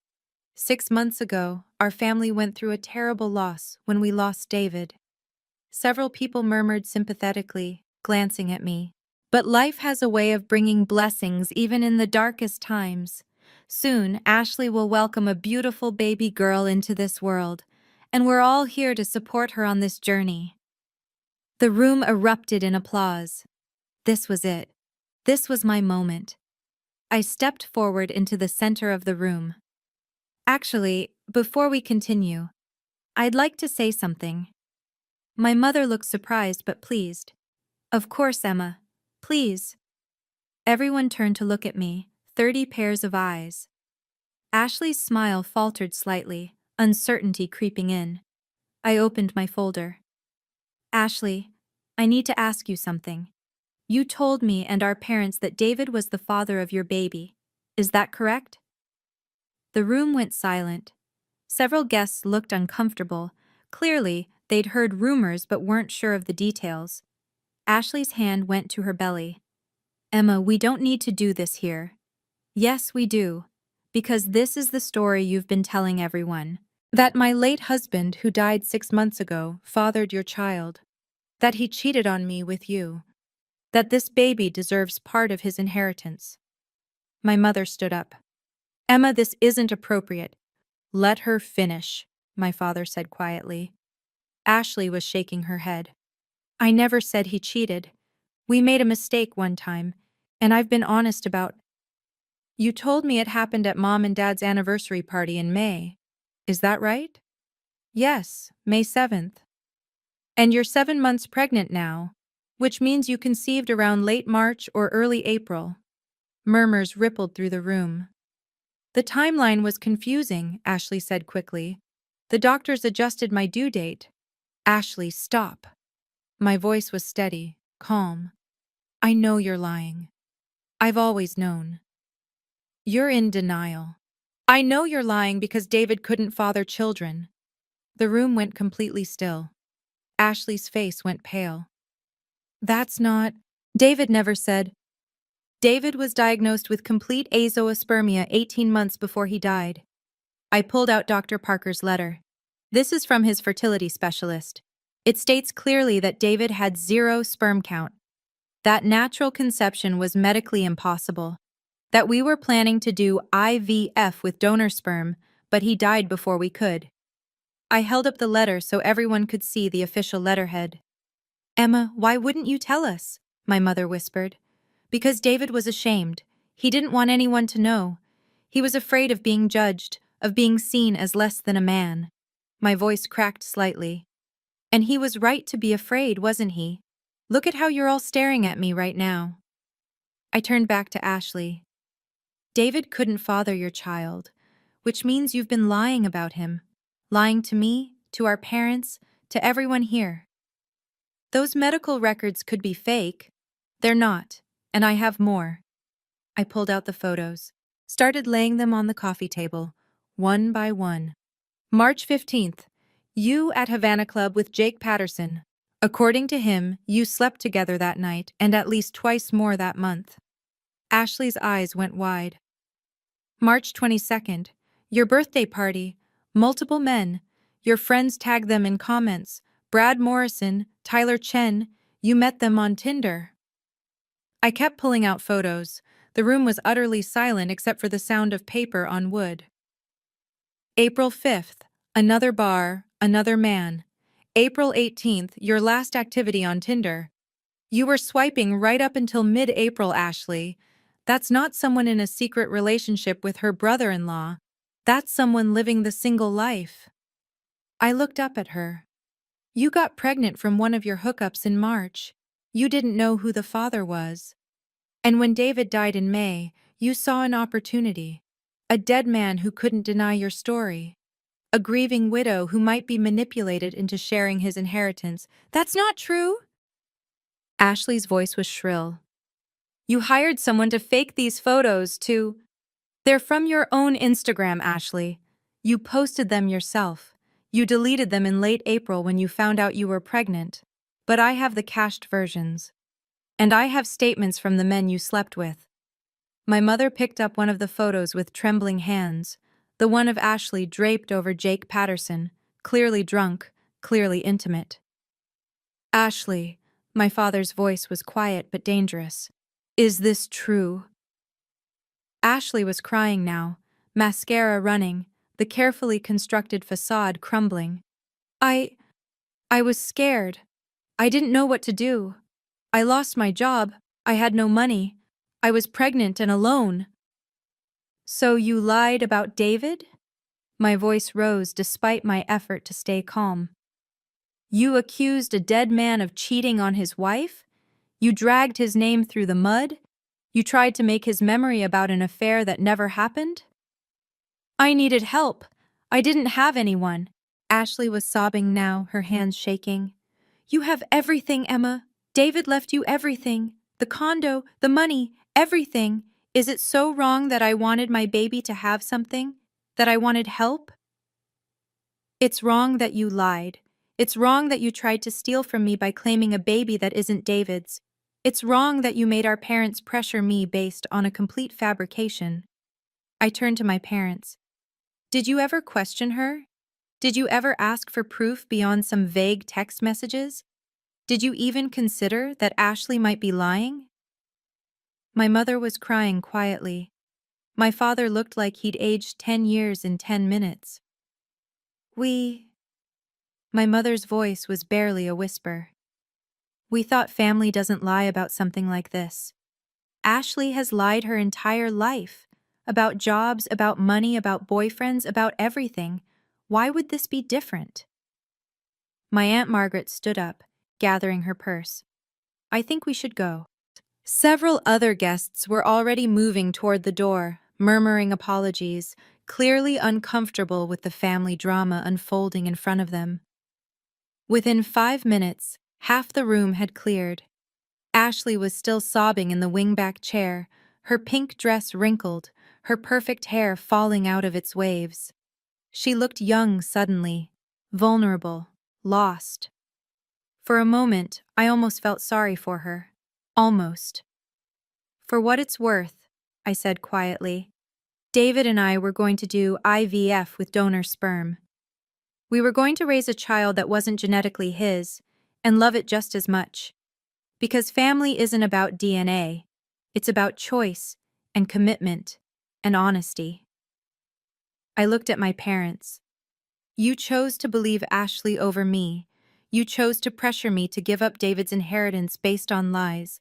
6 months ago, our family went through a terrible loss when we lost David. Several people murmured sympathetically, glancing at me. But life has a way of bringing blessings even in the darkest times. Soon, Ashley will welcome a beautiful baby girl into this world, and we're all here to support her on this journey. The room erupted in applause. This was it. This was my moment. I stepped forward into the center of the room. Actually, before we continue, I'd like to say something. My mother looked surprised but pleased. Of course, Emma. Please. Everyone turned to look at me, 30 pairs of eyes. Ashley's smile faltered slightly, uncertainty creeping in. I opened my folder. Ashley, I need to ask you something. You told me and our parents that David was the father of your baby. Is that correct? The room went silent. Several guests looked uncomfortable. Clearly, they'd heard rumors but weren't sure of the details. Ashley's hand went to her belly. Emma, we don't need to do this here. Yes, we do. Because this is the story you've been telling everyone. That my late husband, who died 6 months ago, fathered your child. That he cheated on me with you. That this baby deserves part of his inheritance. My mother stood up. Emma, this isn't appropriate. Let her finish, my father said quietly. Ashley was shaking her head. I never said he cheated. We made a mistake one time, and I've been honest about. You told me it happened at Mom and Dad's anniversary party in May. Is that right? Yes, May 7th. And you're 7 months pregnant now, which means you conceived around late March or early April. Murmurs rippled through the room. The timeline was confusing, Ashley said quickly. The doctors adjusted my due date. Ashley, stop. My voice was steady, calm. I know you're lying. I've always known. You're in denial. I know you're lying because David couldn't father children. The room went completely still. Ashley's face went pale. That's not. David never said. David was diagnosed with complete azoospermia 18 months before he died. I pulled out Dr. Parker's letter. This is from his fertility specialist. It states clearly that David had 0 sperm count. That natural conception was medically impossible. That we were planning to do IVF with donor sperm, but he died before we could. I held up the letter so everyone could see the official letterhead. Emma, why wouldn't you tell us? My mother whispered. Because David was ashamed. He didn't want anyone to know. He was afraid of being judged, of being seen as less than a man. My voice cracked slightly. And he was right to be afraid, wasn't he? Look at how you're all staring at me right now. I turned back to Ashley. David couldn't father your child, which means you've been lying about him. Lying to me, to our parents, to everyone here. Those medical records could be fake. They're not, and I have more. I pulled out the photos, started laying them on the coffee table, one by one. March 15th, you at Havana Club with Jake Patterson. According to him, you slept together that night and at least twice more that month. Ashley's eyes went wide. March 22nd, your birthday party. Multiple men. Your friends tagged them in comments. Brad Morrison, Tyler Chen, you met them on Tinder. I kept pulling out photos. The room was utterly silent except for the sound of paper on wood. April 5th, another bar, another man. April 18th, your last activity on Tinder. You were swiping right up until mid-April, Ashley. That's not someone in a secret relationship with her brother-in-law. That's someone living the single life. I looked up at her. You got pregnant from one of your hookups in March. You didn't know who the father was. And when David died in May, you saw an opportunity. A dead man who couldn't deny your story. A grieving widow who might be manipulated into sharing his inheritance. That's not true. Ashley's voice was shrill. You hired someone to fake these photos to... They're from your own Instagram, Ashley. You posted them yourself. You deleted them in late April when you found out you were pregnant. But I have the cached versions. And I have statements from the men you slept with. My mother picked up one of the photos with trembling hands, the one of Ashley draped over Jake Patterson, clearly drunk, clearly intimate. Ashley, my father's voice was quiet but dangerous. Is this true? Ashley was crying now, mascara running, the carefully constructed facade crumbling. I was scared. I didn't know what to do. I lost my job. I had no money. I was pregnant and alone. So you lied about David? My voice rose despite my effort to stay calm. You accused a dead man of cheating on his wife? You dragged his name through the mud? You tried to make his memory about an affair that never happened? I needed help. I didn't have anyone. Ashley was sobbing now, her hands shaking. You have everything, Emma. David left you everything. The condo, the money, everything. Is it so wrong that I wanted my baby to have something? That I wanted help? It's wrong that you lied. It's wrong that you tried to steal from me by claiming a baby that isn't David's. It's wrong that you made our parents pressure me based on a complete fabrication. I turned to my parents. Did you ever question her? Did you ever ask for proof beyond some vague text messages? Did you even consider that Ashley might be lying? My mother was crying quietly. My father looked like he'd aged 10 years in 10 minutes. My mother's voice was barely a whisper. We thought family doesn't lie about something like this. Ashley has lied her entire life. About jobs, about money, about boyfriends, about everything. Why would this be different? My Aunt Margaret stood up, gathering her purse. I think we should go. Several other guests were already moving toward the door, murmuring apologies, clearly uncomfortable with the family drama unfolding in front of them. Within 5 minutes, half the room had cleared. Ashley was still sobbing in the wingback chair, her pink dress wrinkled, her perfect hair falling out of its waves. She looked young suddenly, vulnerable, lost. For a moment, I almost felt sorry for her. Almost. For what it's worth, I said quietly, David and I were going to do IVF with donor sperm. We were going to raise a child that wasn't genetically his, and love it just as much. Because family isn't about DNA, it's about choice, and commitment, and honesty. I looked at my parents. You chose to believe Ashley over me. You chose to pressure me to give up David's inheritance based on lies.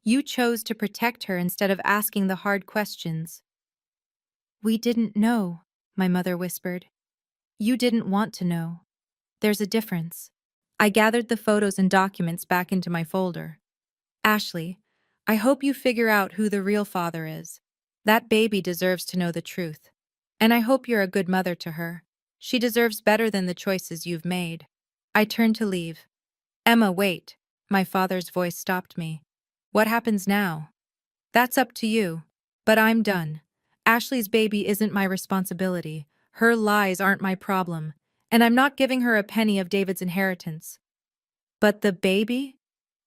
You chose to protect her instead of asking the hard questions. We didn't know, my mother whispered. You didn't want to know. There's a difference. I gathered the photos and documents back into my folder. Ashley, I hope you figure out who the real father is. That baby deserves to know the truth. And I hope you're a good mother to her. She deserves better than the choices you've made. I turned to leave. Emma, wait. My father's voice stopped me. What happens now? That's up to you. But I'm done. Ashley's baby isn't my responsibility. Her lies aren't my problem. And I'm not giving her a penny of David's inheritance. But the baby?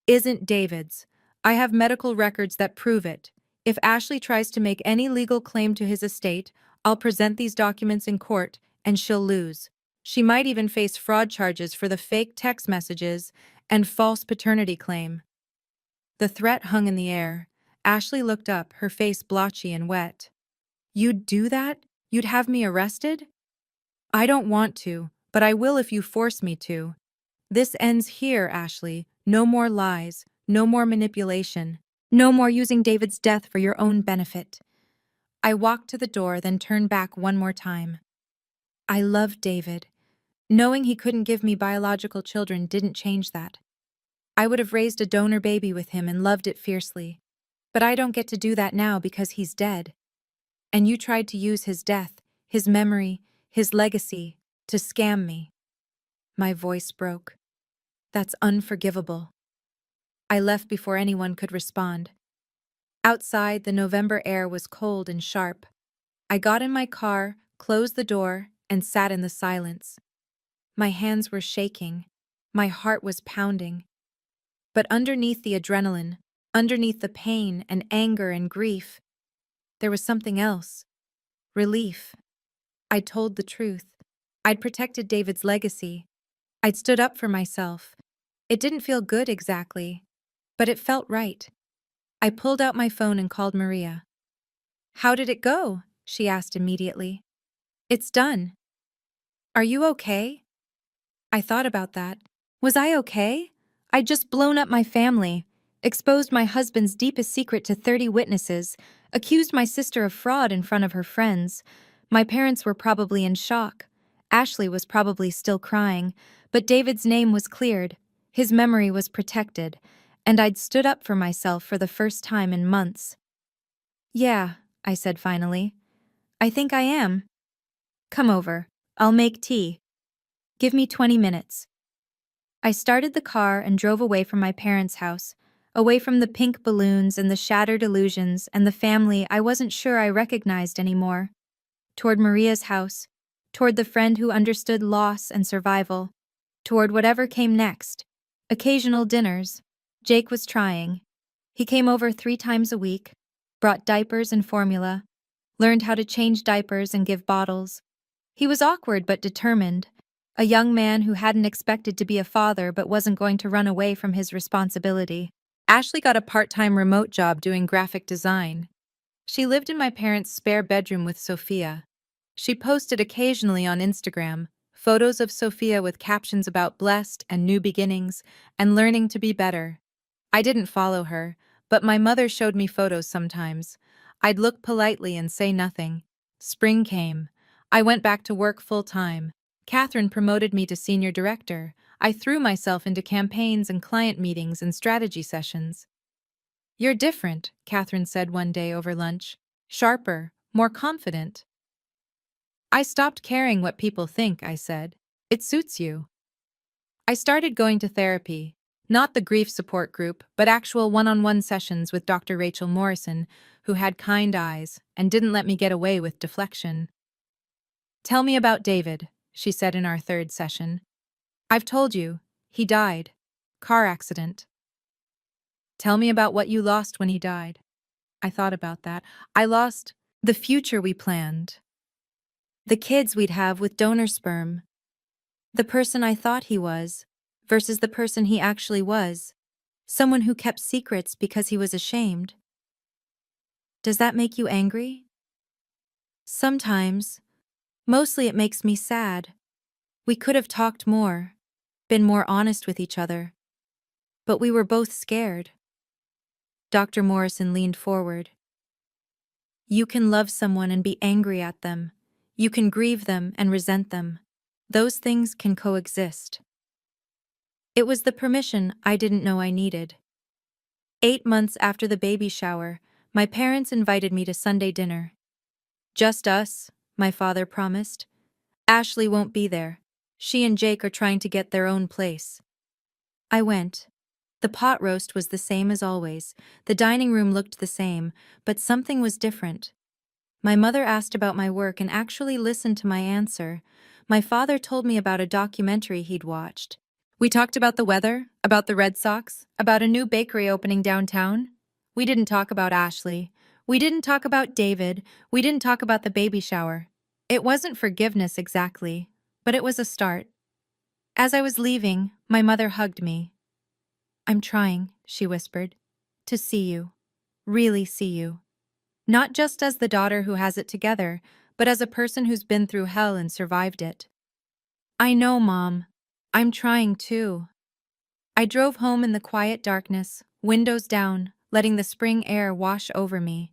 Isn't David's. I have medical records that prove it. If Ashley tries to make any legal claim to his estate, I'll present these documents in court, and she'll lose. She might even face fraud charges for the fake text messages and false paternity claim. The threat hung in the air. Ashley looked up, her face blotchy and wet. You'd do that? You'd have me arrested? I don't want to, but I will if you force me to. This ends here, Ashley. No more lies, no more manipulation, no more using David's death for your own benefit. I walked to the door, then turned back one more time. I loved David. Knowing he couldn't give me biological children didn't change that. I would have raised a donor baby with him and loved it fiercely. But I don't get to do that now because he's dead. And you tried to use his death, his memory, his legacy, to scam me. My voice broke. That's unforgivable. I left before anyone could respond. Outside, the November air was cold and sharp. I got in my car, closed the door, and sat in the silence. My hands were shaking. My heart was pounding. But underneath the adrenaline, underneath the pain and anger and grief, there was something else. Relief. I'd told the truth. I'd protected David's legacy. I'd stood up for myself. It didn't feel good exactly, but it felt right. I pulled out my phone and called Maria. "How did it go?" she asked immediately. "It's done." "Are you okay?" I thought about that. Was I okay? I'd just blown up my family, exposed my husband's deepest secret to 30 witnesses, accused my sister of fraud in front of her friends. My parents were probably in shock. Ashley was probably still crying, but David's name was cleared. His memory was protected, and I'd stood up for myself for the first time in months. "Yeah," I said finally. "I think I am. Come over. I'll make tea. Give me 20 minutes." I started the car and drove away from my parents' house, away from the pink balloons and the shattered illusions and the family I wasn't sure I recognized anymore. Toward Maria's house, toward the friend who understood loss and survival, toward whatever came next. Occasional dinners. Jake was trying. He came over 3 times a week, brought diapers and formula, learned how to change diapers and give bottles. He was awkward but determined, a young man who hadn't expected to be a father but wasn't going to run away from his responsibility. Ashley got a part-time remote job doing graphic design. She lived in my parents' spare bedroom with Sophia. She posted occasionally on Instagram, photos of Sophia with captions about blessed and new beginnings and learning to be better. I didn't follow her, but my mother showed me photos sometimes. I'd look politely and say nothing. Spring came. I went back to work full-time. Catherine promoted me to senior director. I threw myself into campaigns and client meetings and strategy sessions. "You're different," Catherine said one day over lunch. "Sharper, more confident." "I stopped caring what people think," I said. "It suits you." I started going to therapy. Not the grief support group, but actual one-on-one sessions with Dr. Rachel Morrison, who had kind eyes and didn't let me get away with deflection. "Tell me about David," she said in our 3rd session. "I've told you. He died. Car accident." "Tell me about what you lost when he died." I thought about that. I lost the future we planned. The kids we'd have with donor sperm. The person I thought he was versus the person he actually was. Someone who kept secrets because he was ashamed. Does that make you angry? Sometimes. Mostly it makes me sad. We could have talked more, been more honest with each other. But we were both scared. Dr. Morrison leaned forward. You can love someone and be angry at them. You can grieve them and resent them. Those things can coexist. It was the permission I didn't know I needed. 8 months after the baby shower, my parents invited me to Sunday dinner. "Just us," my father promised. "Ashley won't be there. She and Jake are trying to get their own place." I went. The pot roast was the same as always. The dining room looked the same, but something was different. My mother asked about my work and actually listened to my answer. My father told me about a documentary he'd watched. We talked about the weather, about the Red Sox, about a new bakery opening downtown. We didn't talk about Ashley. We didn't talk about David. We didn't talk about the baby shower. It wasn't forgiveness exactly, but it was a start. As I was leaving, my mother hugged me. "I'm trying," she whispered, "to see you. Really see you. Not just as the daughter who has it together, but as a person who's been through hell and survived it." "I know, Mom. I'm trying too." I drove home in the quiet darkness, windows down, letting the spring air wash over me.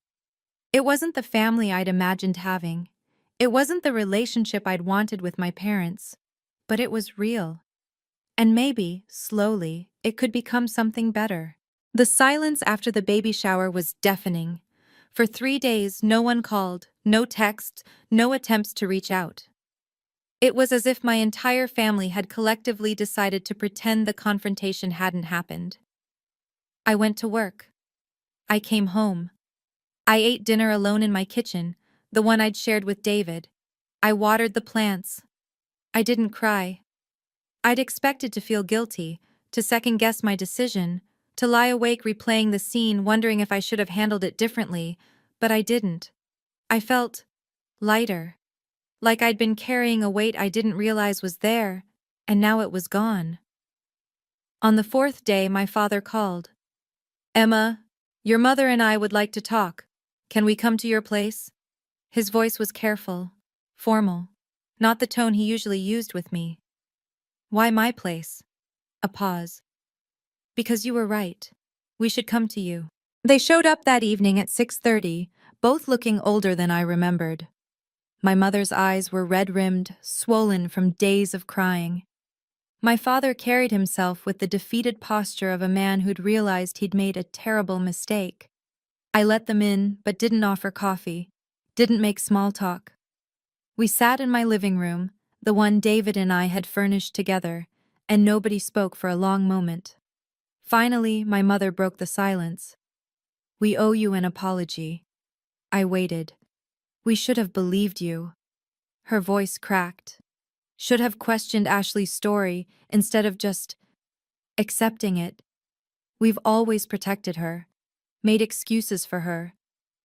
It wasn't the family I'd imagined having. It wasn't the relationship I'd wanted with my parents. But it was real. And maybe, slowly, it could become something better. The silence after the baby shower was deafening. For 3 days, no one called, no texts, no attempts to reach out. It was as if my entire family had collectively decided to pretend the confrontation hadn't happened. I went to work. I came home. I ate dinner alone in my kitchen, the one I'd shared with David. I watered the plants. I didn't cry. I'd expected to feel guilty, to second-guess my decision, to lie awake replaying the scene wondering if I should have handled it differently, but I didn't. I felt lighter, like I'd been carrying a weight I didn't realize was there, and now it was gone. On the fourth day, my father called. "Emma, your mother and I would like to talk. Can we come to your place?" His voice was careful, formal, not the tone he usually used with me. "Why my place?" A pause. "Because you were right. We should come to you." They showed up that evening at 6:30, both looking older than I remembered. My mother's eyes were red-rimmed, swollen from days of crying. My father carried himself with the defeated posture of a man who'd realized he'd made a terrible mistake. I let them in, but didn't offer coffee, didn't make small talk. We sat in my living room, the one David and I had furnished together, and nobody spoke for a long moment. Finally, my mother broke the silence. "We owe you an apology." I waited. "We should have believed you." Her voice cracked. "Should have questioned Ashley's story instead of just accepting it. We've always protected her, made excuses for her,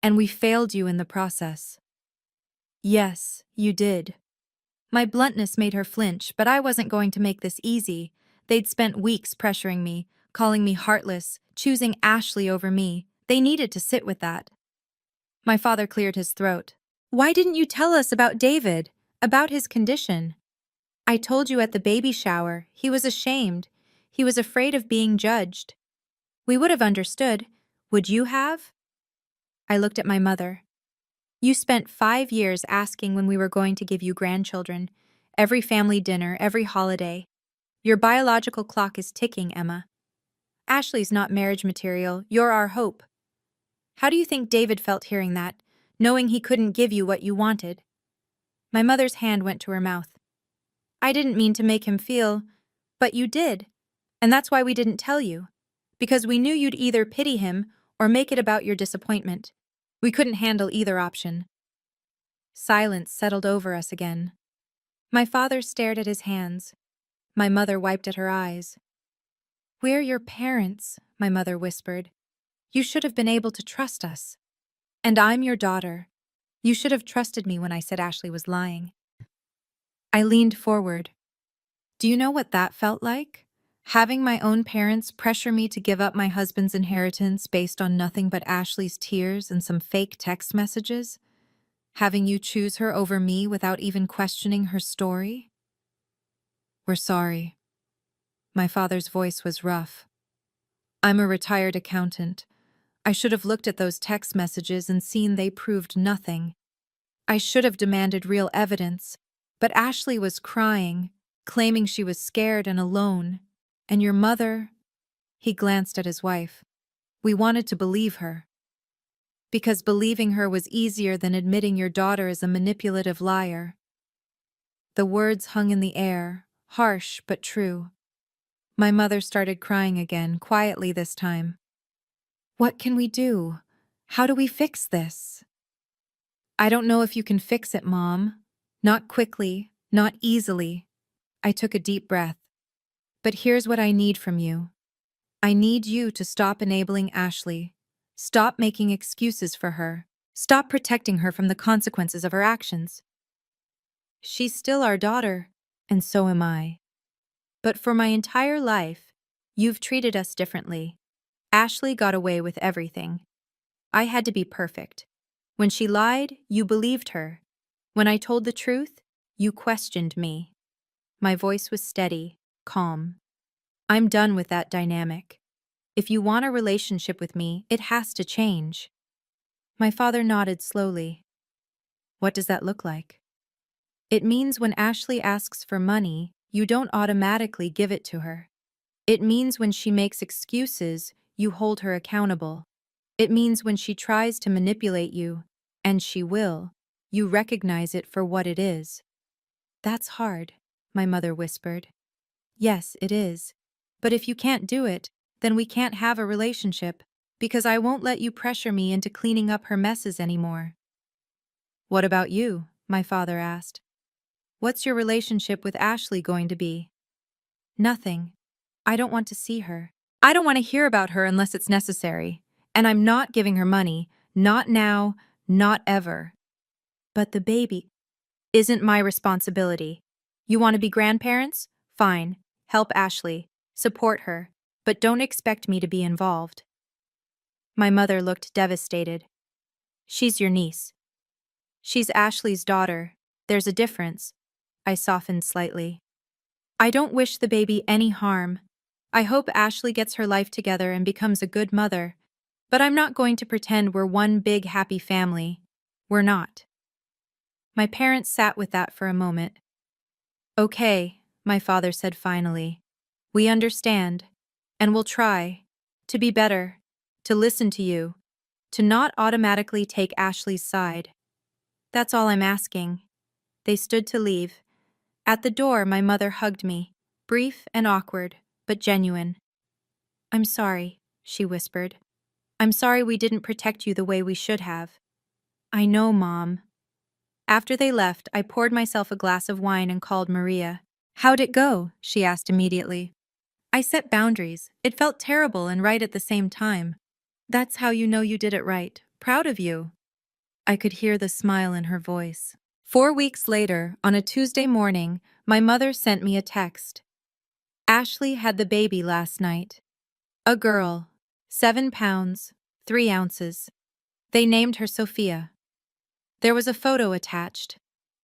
and we failed you in the process." "Yes, you did." My bluntness made her flinch, but I wasn't going to make this easy. They'd spent weeks pressuring me, calling me heartless, choosing Ashley over me. They needed to sit with that. My father cleared his throat. "Why didn't you tell us about David, about his condition?" "I told you at the baby shower. He was ashamed. He was afraid of being judged. We would have understood. Would you have?" I looked at my mother. "You spent 5 years asking when we were going to give you grandchildren. Every family dinner, every holiday. Your biological clock is ticking, Emma. Ashley's not marriage material. You're our hope. How do you think David felt hearing that, knowing he couldn't give you what you wanted?" My mother's hand went to her mouth. "I didn't mean to make him feel, but you did. And that's why we didn't tell you. Because we knew you'd either pity him or make it about your disappointment. We couldn't handle either option." Silence settled over us again. My father stared at his hands. My mother wiped at her eyes. "We're your parents," my mother whispered. "You should have been able to trust us. And I'm your daughter. You should have trusted me when I said Ashley was lying." I leaned forward. "Do you know what that felt like? Having my own parents pressure me to give up my husband's inheritance based on nothing but Ashley's tears and some fake text messages? Having you choose her over me without even questioning her story?" "We're sorry." My father's voice was rough. "I'm a retired accountant. I should have looked at those text messages and seen they proved nothing. I should have demanded real evidence, but Ashley was crying, claiming she was scared and alone. And your mother—" He glanced at his wife. "We wanted to believe her. Because believing her was easier than admitting your daughter is a manipulative liar." The words hung in the air, harsh but true. My mother started crying again, quietly this time. "What can we do? How do we fix this?" "I don't know if you can fix it, Mom. Not quickly, not easily." I took a deep breath. "But here's what I need from you. I need you to stop enabling Ashley. Stop making excuses for her. Stop protecting her from the consequences of her actions. She's still our daughter, and so am I. But for my entire life, you've treated us differently. Ashley got away with everything. I had to be perfect. When she lied, you believed her. When I told the truth, you questioned me." My voice was steady, calm. "I'm done with that dynamic. If you want a relationship with me, it has to change." My father nodded slowly. "What does that look like?" "It means when Ashley asks for money, you don't automatically give it to her. It means when she makes excuses, you hold her accountable. It means when she tries to manipulate you, and she will, you recognize it for what it is." "That's hard," my mother whispered. "Yes, it is. But if you can't do it, then we can't have a relationship, because I won't let you pressure me into cleaning up her messes anymore." "What about you?" my father asked. "What's your relationship with Ashley going to be?" "Nothing. I don't want to see her. I don't want to hear about her unless it's necessary. And I'm not giving her money. Not now, not ever." But the baby isn't my responsibility. You want to be grandparents? Fine. Help Ashley. Support her. But don't expect me to be involved. My mother looked devastated. She's your niece. She's Ashley's daughter. There's a difference. I softened slightly. I don't wish the baby any harm. I hope Ashley gets her life together and becomes a good mother. But I'm not going to pretend we're one big happy family. We're not. My parents sat with that for a moment. Okay, my father said finally. We understand. And we'll try. To be better. To listen to you. To not automatically take Ashley's side. That's all I'm asking. They stood to leave. At the door, my mother hugged me. Brief and awkward, but genuine. I'm sorry, she whispered. I'm sorry we didn't protect you the way we should have. I know, Mom. After they left, I poured myself a glass of wine and called Maria. How'd it go? She asked immediately. I set boundaries. It felt terrible and right at the same time. That's how you know you did it right. Proud of you. I could hear the smile in her voice. 4 weeks later, on a Tuesday morning, my mother sent me a text. Ashley had the baby last night. A girl. 7 pounds, 3 ounces. They named her Sophia. There was a photo attached.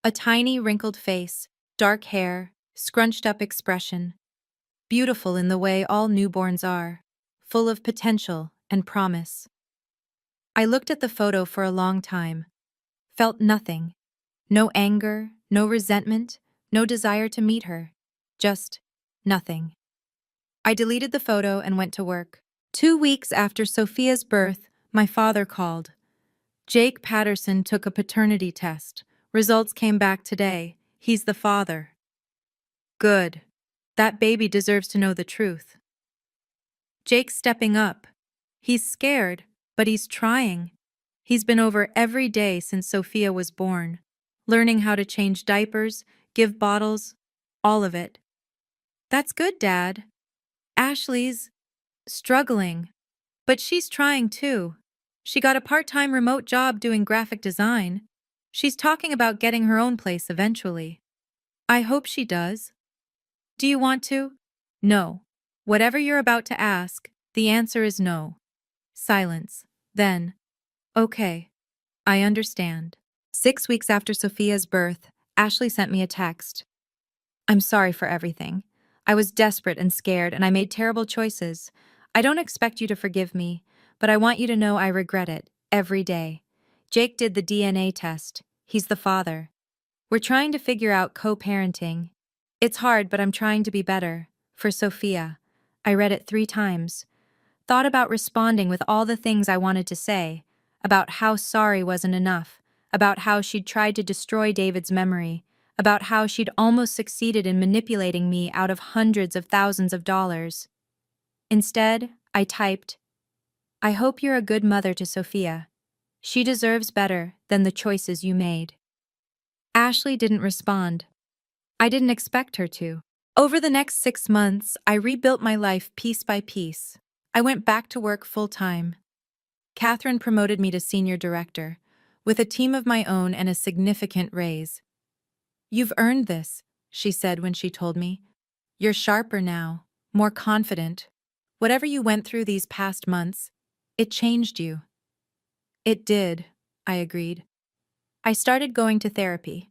A tiny, wrinkled face, dark hair, scrunched up expression. Beautiful in the way all newborns are, full of potential and promise. I looked at the photo for a long time. Felt nothing. No anger, no resentment, no desire to meet her. Just nothing. I deleted the photo and went to work. 2 weeks after Sophia's birth, my father called. Jake Patterson took a paternity test. Results came back today. He's the father. Good. That baby deserves to know the truth. Jake's stepping up. He's scared, but he's trying. He's been over every day since Sophia was born, learning how to change diapers, give bottles, all of it. That's good, Dad. Ashley's struggling, but she's trying too. She got a part-time remote job doing graphic design. She's talking about getting her own place eventually. I hope she does. Do you want to? No. Whatever you're about to ask, the answer is no. Silence. Then, okay, I understand. 6 weeks after Sophia's birth, Ashley sent me a text. I'm sorry for everything. I was desperate and scared, and I made terrible choices. I don't expect you to forgive me, but I want you to know I regret it, every day. Jake did the DNA test. He's the father. We're trying to figure out co-parenting. It's hard, but I'm trying to be better. For Sophia. I read it 3 times. Thought about responding with all the things I wanted to say, about how sorry wasn't enough, about how she'd tried to destroy David's memory, about how she'd almost succeeded in manipulating me out of hundreds of thousands of dollars. Instead, I typed, I hope you're a good mother to Sophia. She deserves better than the choices you made. Ashley didn't respond. I didn't expect her to. Over the next 6 months, I rebuilt my life piece by piece. I went back to work full-time. Catherine promoted me to senior director, with a team of my own and a significant raise. You've earned this, she said when she told me. You're sharper now, more confident. Whatever you went through these past months, it changed you. It did, I agreed. I started going to therapy.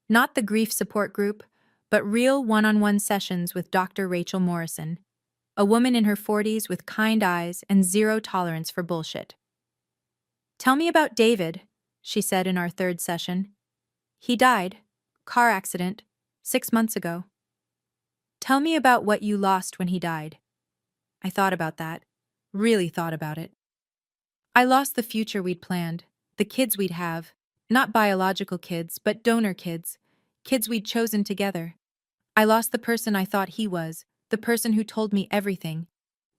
Not the grief support group, but real one-on-one sessions with Dr. Rachel Morrison, a woman in her 40s with kind eyes and zero tolerance for bullshit. Tell me about David, she said in our 3rd session. He died, car accident, 6 months ago. Tell me about what you lost when he died. I thought about that, really thought about it. I lost the future we'd planned, the kids we'd have, not biological kids, but donor kids, kids we'd chosen together. I lost the person I thought he was, the person who told me everything,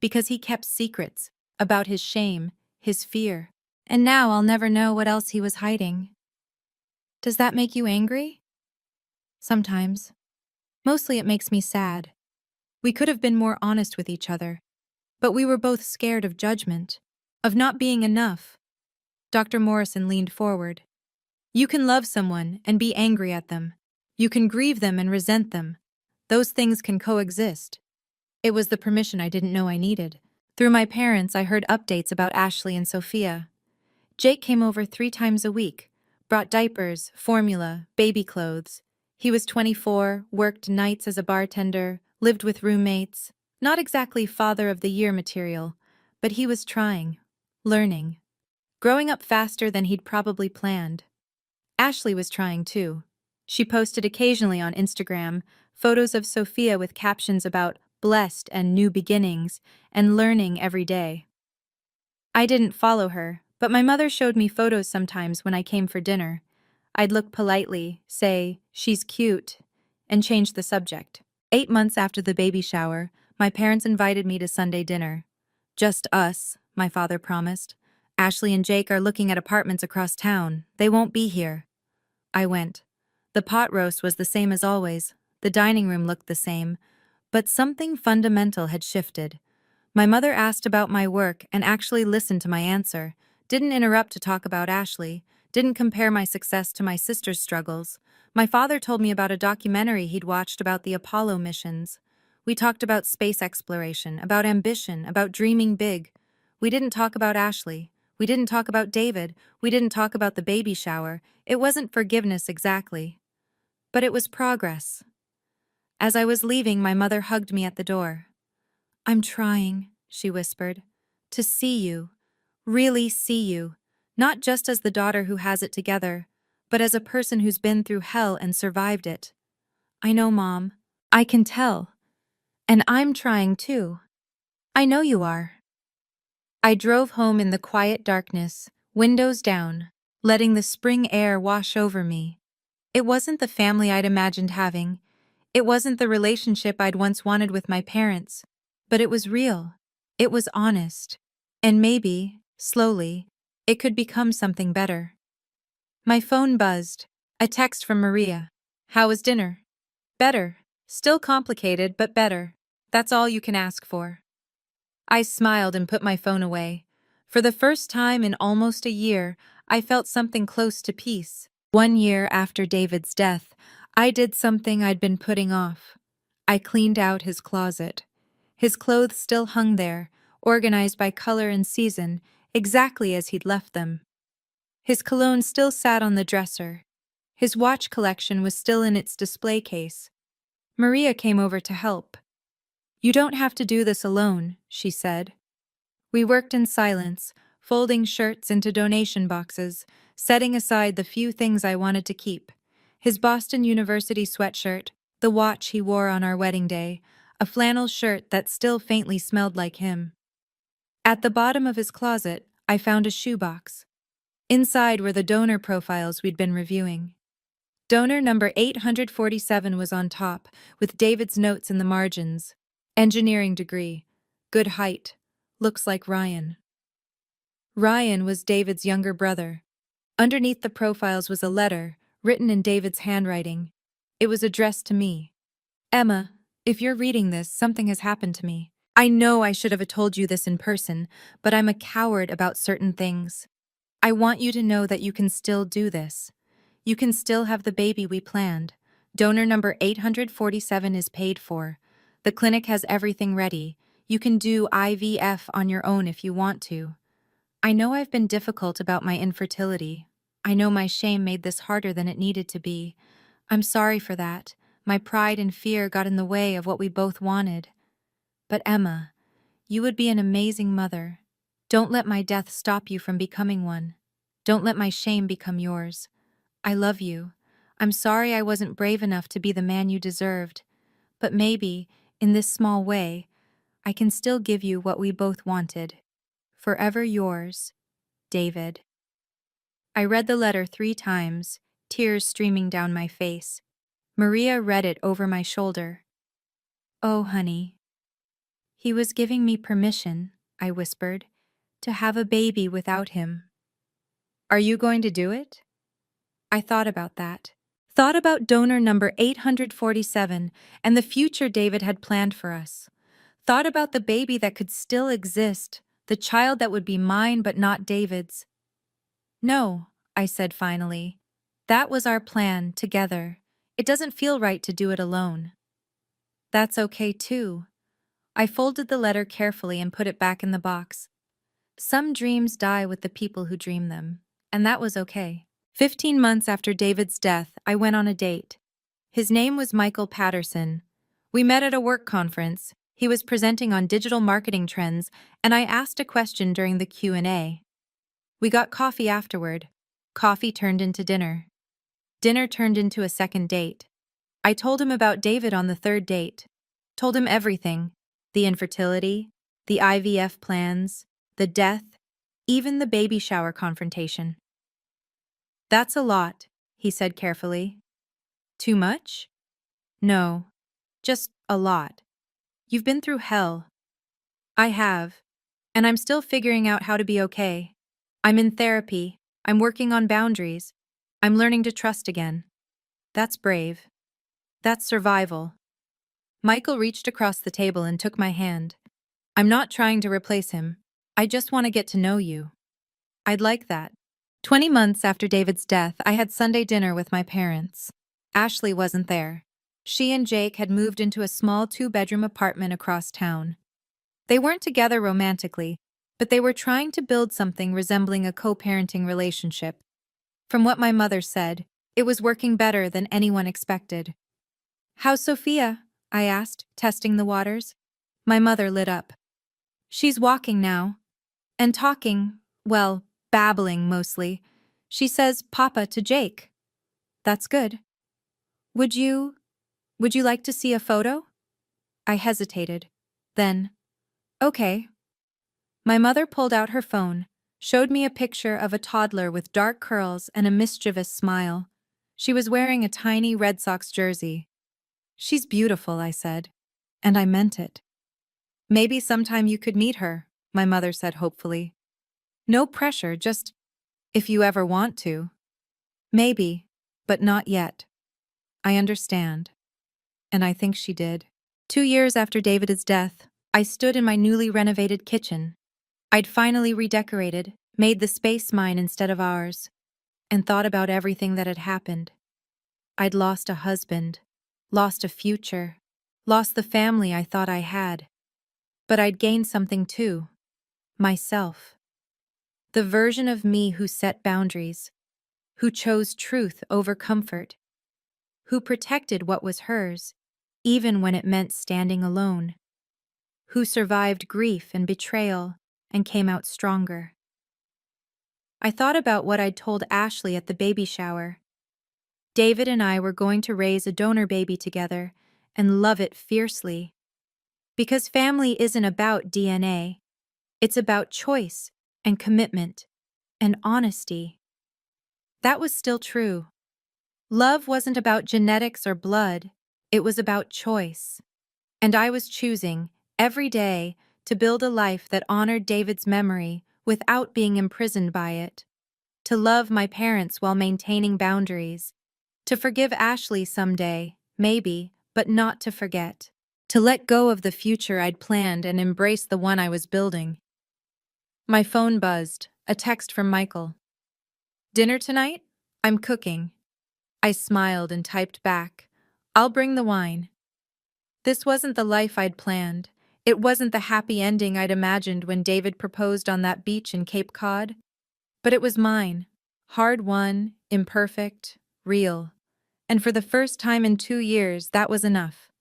because he kept secrets about his shame, his fear. And now I'll never know what else he was hiding. Does that make you angry? Sometimes. Mostly it makes me sad. We could have been more honest with each other, but we were both scared of judgment, of not being enough. Dr. Morrison leaned forward. You can love someone and be angry at them. You can grieve them and resent them. Those things can coexist. It was the permission I didn't know I needed. Through my parents, I heard updates about Ashley and Sophia. Jake came over 3 times a week, brought diapers, formula, baby clothes. He was 24, worked nights as a bartender, lived with roommates. Not exactly father of the year material, but he was trying, learning, growing up faster than he'd probably planned. Ashley was trying too. She posted occasionally on Instagram photos of Sophia with captions about blessed and new beginnings and learning every day. I didn't follow her, but my mother showed me photos sometimes when I came for dinner. I'd look politely, say, "She's cute," and change the subject. 8 months after the baby shower, my parents invited me to Sunday dinner. "Just us," my father promised. "Ashley and Jake are looking at apartments across town. They won't be here." I went. The pot roast was the same as always. The dining room looked the same. But something fundamental had shifted. My mother asked about my work and actually listened to my answer, didn't interrupt to talk about Ashley, didn't compare my success to my sister's struggles. My father told me about a documentary he'd watched about the Apollo missions. We talked about space exploration, about ambition, about dreaming big. We didn't talk about Ashley. We didn't talk about David. We didn't talk about the baby shower. It wasn't forgiveness exactly. But it was progress. As I was leaving, my mother hugged me at the door. "I'm trying," she whispered, "to see you, really see you, not just as the daughter who has it together, but as a person who's been through hell and survived it." "I know, Mom. I can tell. And I'm trying too." "I know you are." I drove home in the quiet darkness, windows down, letting the spring air wash over me. It wasn't the family I'd imagined having. It wasn't the relationship I'd once wanted with my parents. But it was real. It was honest. And maybe, slowly, it could become something better. My phone buzzed. A text from Maria. "How was dinner?" "Better. Still complicated, but better. That's all you can ask for." I smiled and put my phone away. For the first time in almost a year, I felt something close to peace. 1 year after David's death, I did something I'd been putting off. I cleaned out his closet. His clothes still hung there, organized by color and season, exactly as he'd left them. His cologne still sat on the dresser. His watch collection was still in its display case. Maria came over to help. "You don't have to do this alone," she said. We worked in silence, folding shirts into donation boxes, setting aside the few things I wanted to keep. His Boston University sweatshirt, the watch he wore on our wedding day, a flannel shirt that still faintly smelled like him. At the bottom of his closet, I found a shoebox. Inside were the donor profiles we'd been reviewing. Donor number 847 was on top, with David's notes in the margins. Engineering degree. Good height. Looks like Ryan. Ryan was David's younger brother. Underneath the profiles was a letter, written in David's handwriting. It was addressed to me. "Emma, if you're reading this, something has happened to me. I know I should have told you this in person, but I'm a coward about certain things. I want you to know that you can still do this. You can still have the baby we planned. Donor number 847 is paid for. The clinic has everything ready. You can do IVF on your own if you want to. I know I've been difficult about my infertility. I know my shame made this harder than it needed to be. I'm sorry for that. My pride and fear got in the way of what we both wanted. But Emma, you would be an amazing mother. Don't let my death stop you from becoming one. Don't let my shame become yours. I love you. I'm sorry I wasn't brave enough to be the man you deserved. But maybe, in this small way, I can still give you what we both wanted. Forever yours, David." I read the letter 3 times, tears streaming down my face. Maria read it over my shoulder. "Oh, honey." "He was giving me permission," I whispered, "to have a baby without him." "Are you going to do it?" I thought about that. Thought about donor number 847 and the future David had planned for us. Thought about the baby that could still exist, the child that would be mine but not David's. "No," I said finally. That was our plan, together. It doesn't feel right to do it alone. That's okay too. I folded the letter carefully and put it back in the box. Some dreams die with the people who dream them, and that was okay. 15 months after David's death, I went on a date. His name was Michael Patterson. We met at a work conference. He was presenting on digital marketing trends, and I asked a question during the Q&A. We got coffee afterward. Coffee turned into dinner. Dinner turned into a second date. I told him about David on the third date. Told him everything. The infertility, the IVF plans, the death, even the baby shower confrontation. That's a lot, he said carefully. Too much? No, just a lot. You've been through hell. I have. And I'm still figuring out how to be okay. I'm in therapy. I'm working on boundaries. I'm learning to trust again. That's brave. That's survival. Michael reached across the table and took my hand. I'm not trying to replace him. I just want to get to know you. I'd like that. 20 months after David's death, I had Sunday dinner with my parents. Ashley wasn't there. She and Jake had moved into a small 2-bedroom apartment across town. They weren't together romantically, but they were trying to build something resembling a co-parenting relationship. From what my mother said, it was working better than anyone expected. "How's Sophia?" I asked, testing the waters. My mother lit up. "She's walking now. And talking, well, babbling mostly. She says Papa to Jake. That's good. Would you like to see a photo?" I hesitated. Then, "Okay." My mother pulled out her phone, showed me a picture of a toddler with dark curls and a mischievous smile. She was wearing a tiny Red Sox jersey. "She's beautiful," I said. And I meant it. "Maybe sometime you could meet her," my mother said hopefully. "No pressure, just if you ever want to." "Maybe, but not yet." "I understand." And I think she did. 2 years after David's death, I stood in my newly renovated kitchen. I'd finally redecorated, made the space mine instead of ours, and thought about everything that had happened. I'd lost a husband, lost a future, lost the family I thought I had. But I'd gained something too. Myself. The version of me who set boundaries, who chose truth over comfort, who protected what was hers, even when it meant standing alone, who survived grief and betrayal and came out stronger. I thought about what I'd told Ashley at the baby shower. David and I were going to raise a donor baby together and love it fiercely. Because family isn't about DNA, it's about choice and commitment and honesty. That was still true. Love wasn't about genetics or blood, it was about choice. And I was choosing, every day, to build a life that honored David's memory without being imprisoned by it. To love my parents while maintaining boundaries. To forgive Ashley someday, maybe, but not to forget. To let go of the future I'd planned and embrace the one I was building. My phone buzzed, a text from Michael. "Dinner tonight? I'm cooking." I smiled and typed back, "I'll bring the wine." This wasn't the life I'd planned. It wasn't the happy ending I'd imagined when David proposed on that beach in Cape Cod. But it was mine. Hard-won, imperfect, real. And for the first time in 2 years, that was enough.